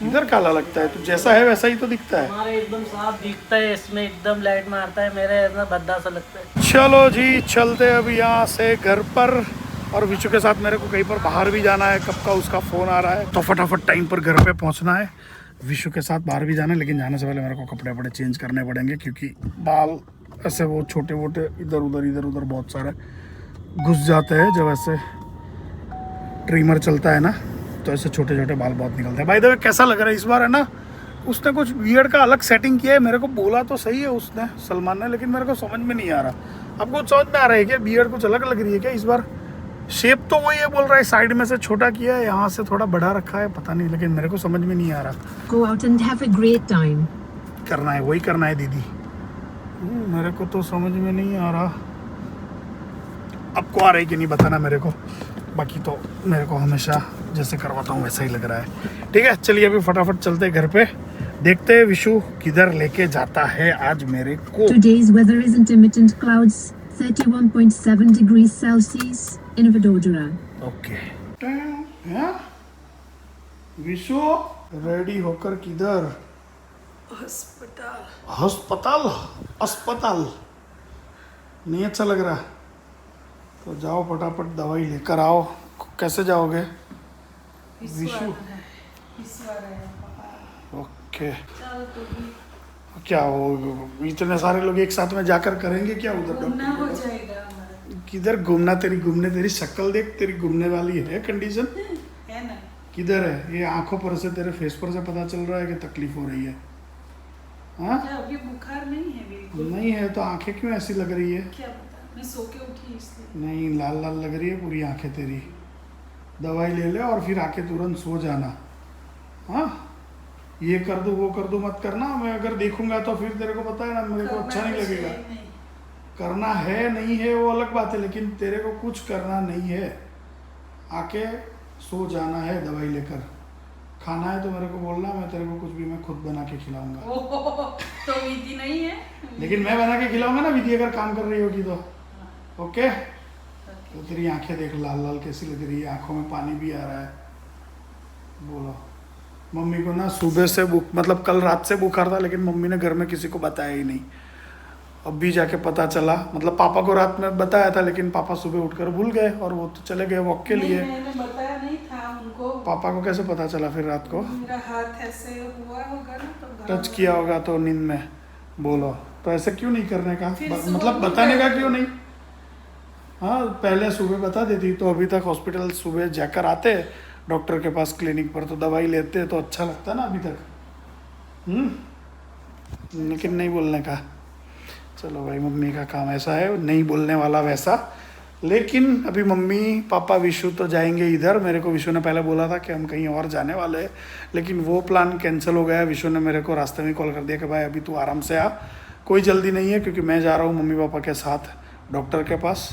इधर काला लगता है, तो जैसा है वैसा ही तो दिखता है। हमारा एकदम साफ दिखता है, इसमें एकदम लाइट मारता है, मेरा ऐसा भद्दा सा लगता है। चलो जी चलते अभी यहाँ से घर पर। और विशु के साथ मेरे को कहीं पर बाहर भी जाना है, कब का उसका फ़ोन आ रहा है, तो फटाफट टाइम पर घर पे पहुँचना है। विशु के साथ बाहर भी जाना है, लेकिन जाने से पहले मेरे को कपड़े वपड़े चेंज करने पड़ेंगे, क्योंकि बाल ऐसे वो छोटे मोटे इधर उधर बहुत सारे घुस जाते हैं। जब ऐसे ट्रिमर चलता है ना तो ऐसे छोटे छोटे बाल बहुत निकलते हैं। बाय द वे कैसा लग रहा है इस बार? है ना उसने कुछ बियर्ड का अलग सेटिंग किया है। मेरे को बोला तो सही है उसने, सलमान ने, लेकिन मेरे को समझ में नहीं आ रहा। आपको समझ में आ रहा है क्या? बियर्ड कुछ अलग लग रही है क्या इस बार? शेप तो वही है, बोल रहा है साइड में से छोटा किया है, यहाँ से थोड़ा बढ़ा रखा है, पता नहीं, लेकिन मेरे को समझ में नहीं आ रहा। Go out and have a great time. करना है वही करना है दीदी। मेरे को तो समझ में नहीं आ रहा। आपको आ रहा है कि नहीं बताना मेरे को। बाकी तो मेरे को हमेशा जैसे करवाता हूँ वैसा ही लग रहा है। ठीक है चलिए अभी फटाफट चलते हैं घर पे, देखते हैं विशु किधर लेके जाता है आज मेरे को। Today's weather is intermittent clouds, 31.7 degrees Celsius in Vadodara. Okay Vishu ready होकर किधर? अस्पताल। अस्पताल नहीं अच्छा लग रहा तो जाओ फटाफट दवाई लेकर आओ। कैसे जाओगे विशु? ओके क्या हो, इतने सारे लोग एक साथ में जाकर करेंगे क्या उधर? डॉक्टर किधर घूमना? तेरी शक्ल देख, तेरी घूमने वाली है कंडीशन है ना? किधर है? ये आंखों पर से, तेरे फेस पर से पता चल रहा है कि तकलीफ हो रही है। हाँ अभी बुखार नहीं है बिल्कुल। नहीं है तो आंखें क्यों ऐसी लग रही है? क्या पता, मैं सो के उठी इसलिए। नहीं लाल लाल लग रही है पूरी आंखें तेरी। दवाई ले ले और फिर आके तुरंत सो जाना। हाँ ये कर दूँ वो कर दूँ मत करना। मैं अगर देखूंगा तो फिर तेरे को पता है ना, मेरे को अच्छा नहीं लगेगा। करना है नहीं है वो अलग बात है, लेकिन तेरे को कुछ करना नहीं है। आके सो जाना है दवाई लेकर। खाना है तो मेरे को बोलना, मैं तेरे को कुछ भी मैं खुद बना के खिलाऊंगा। तो विधि नहीं है, लेकिन मैं बना के खिलाऊंगा ना विधि अगर काम कर रही होगी तो। ओके तो तेरी आंखें देख लाल लाल कैसी लग रही है, आंखों में पानी भी आ रहा है। बोलो। मम्मी को ना सुबह से मतलब कल रात से बुखार था, लेकिन मम्मी ने घर में किसी को बताया ही नहीं। अब भी जाके पता चला, मतलब पापा को रात में बताया था, लेकिन पापा सुबह उठकर भूल गए और वो तो चले गए वॉक के लिए। मैंने बताया नहीं था उनको। पापा को कैसे पता चला फिर रात को? मेरा हाथ ऐसे हुआ होगा ना तो टच किया होगा तो नींद में। बोलो तो ऐसे क्यों नहीं करने का, मतलब बताने का क्यों नहीं? हाँ पहले सुबह बता देती तो अभी तक हॉस्पिटल सुबह जाकर आते डॉक्टर के पास क्लिनिक पर, तो दवाई लेते हैं तो अच्छा लगता है ना अभी तक। लेकिन नहीं बोलने का, चलो भाई मम्मी का काम ऐसा है, नहीं बोलने वाला वैसा। लेकिन अभी मम्मी पापा विशु तो जाएंगे इधर। मेरे को विशु ने पहले बोला था कि हम कहीं और जाने वाले हैं, लेकिन वो प्लान कैंसिल हो गया। विशु ने मेरे को रास्ते में कॉल कर दिया कि भाई अभी तू आराम से आ, कोई जल्दी नहीं है, क्योंकि मैं जा रहा हूँ मम्मी पापा के साथ डॉक्टर के पास।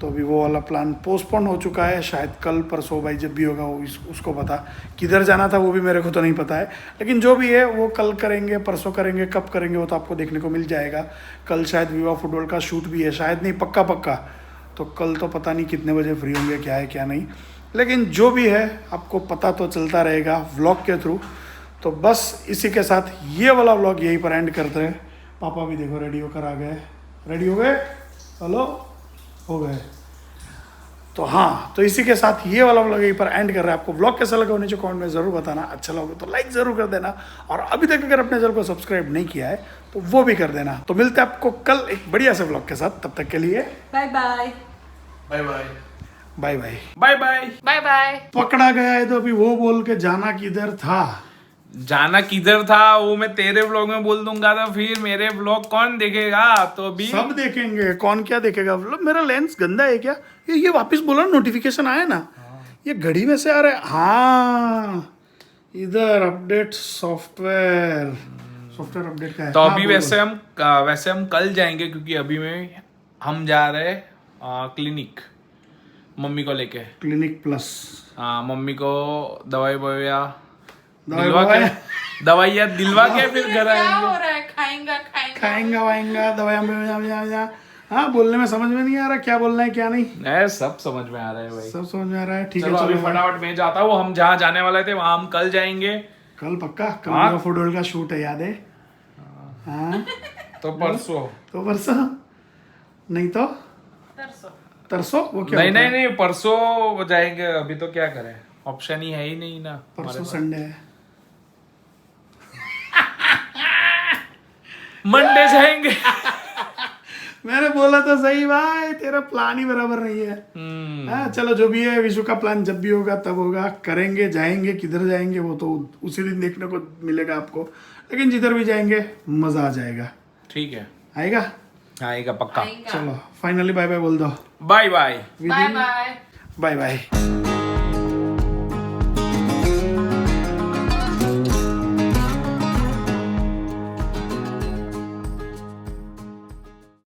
तो अभी वो वाला प्लान पोस्टपोन हो चुका है, शायद कल परसों भाई जब भी होगा वो उसको पता। किधर जाना था वो भी मेरे को तो नहीं पता है, लेकिन जो भी है वो कल करेंगे, परसों करेंगे, कब करेंगे वो तो आपको देखने को मिल जाएगा। कल शायद विवाह फुटबॉल का शूट भी है, शायद नहीं पक्का। तो कल तो पता नहीं कितने बजे फ्री होंगे, क्या है क्या नहीं, लेकिन जो भी है आपको पता तो चलता रहेगा व्लॉग के थ्रू। तो बस इसी के साथ ये वाला व्लॉग यहीं पर एंड करते हैं। पापा भी देखो रेडी होकर आ गए। रेडी हो गए? हेलो, हो गए। तो हाँ, तो इसी के साथ ये वाला व्लॉग यहीं पर एंड कर रहे हैं। आपको व्लॉग कैसा लगा नीचे कमेंट में ज़रूर बताना। अच्छा लगे तो लाइक ज़रूर कर देना, और अभी तक अगर अपने चैनल को सब्सक्राइब नहीं किया है तो वो भी कर देना। तो मिलते हैं आपको कल एक बढ़िया से व्लॉग के साथ, तब तक के लिए bye bye. Bye bye. Bye bye. Bye bye. Bye bye. पकड़ा गया है तो अभी वो बोल के जाना किधर था। जाना किधर था वो मैं तेरे व्लॉग में बोल दूंगा, तो फिर मेरे व्लॉग कौन देखेगा? तो अभी सब देखेंगे, कौन क्या देखेगा। मेरा लेंस गंदा है क्या? ये वापस बोला, नोटिफिकेशन आया ना, ये घड़ी में से आ रहा है। हाँ, इधर अपडेट सॉफ्टवेयर अपडेट का है। तो हाँ, अभी बोल, वैसे हम कल जाएंगे, क्योंकि अभी में हम जा रहे हैं क्लिनिक मम्मी को लेके। क्लिनिक प्लस मम्मी को दवाइयाँ दिलवा के फिर घर क्या आएंगे। हो रहा है? खाएंगा खाएंगा दवाइयाँ। हाँ, बोलने में समझ में नहीं आ रहा क्या बोलना है क्या नहीं। नहीं, सब समझ में आ रहा है भाई। सब समझ में आ रहा है। ठीक है, चलो अभी चलो फटाफट मैं जाता हूँ। हम जहाँ जाने वाले थे वहाँ हम कल जाएंगे। कल पक्का, कल हाँ। मेरा फुटबॉल का शूट है, याद है? हाँ, तो परसों तो परसों नहीं तो तरसों वो क्या होता है? नहीं परसों जाएंगे। अभी तो क्या करें, ऑप्शन ही है ही नहीं ना हमारे परसों पास। संडे है। मंडे जाएंगे। मैंने बोला तो सही भाई, तेरा प्लान ही बराबर नहीं है। हाँ, चलो जो भी है, विशु का प्लान जब भी होगा तब होगा, करेंगे, जाएंगे। किधर जाएंगे वो तो उसी दिन देखने को मिलेगा आपको, लेकिन जिधर भी जाएंगे मजा आ जाएगा। ठीक है, आएगा पक्का। चलो फाइनली बाय बाय बोल दो। Bye bye. Bye bye. Bye bye.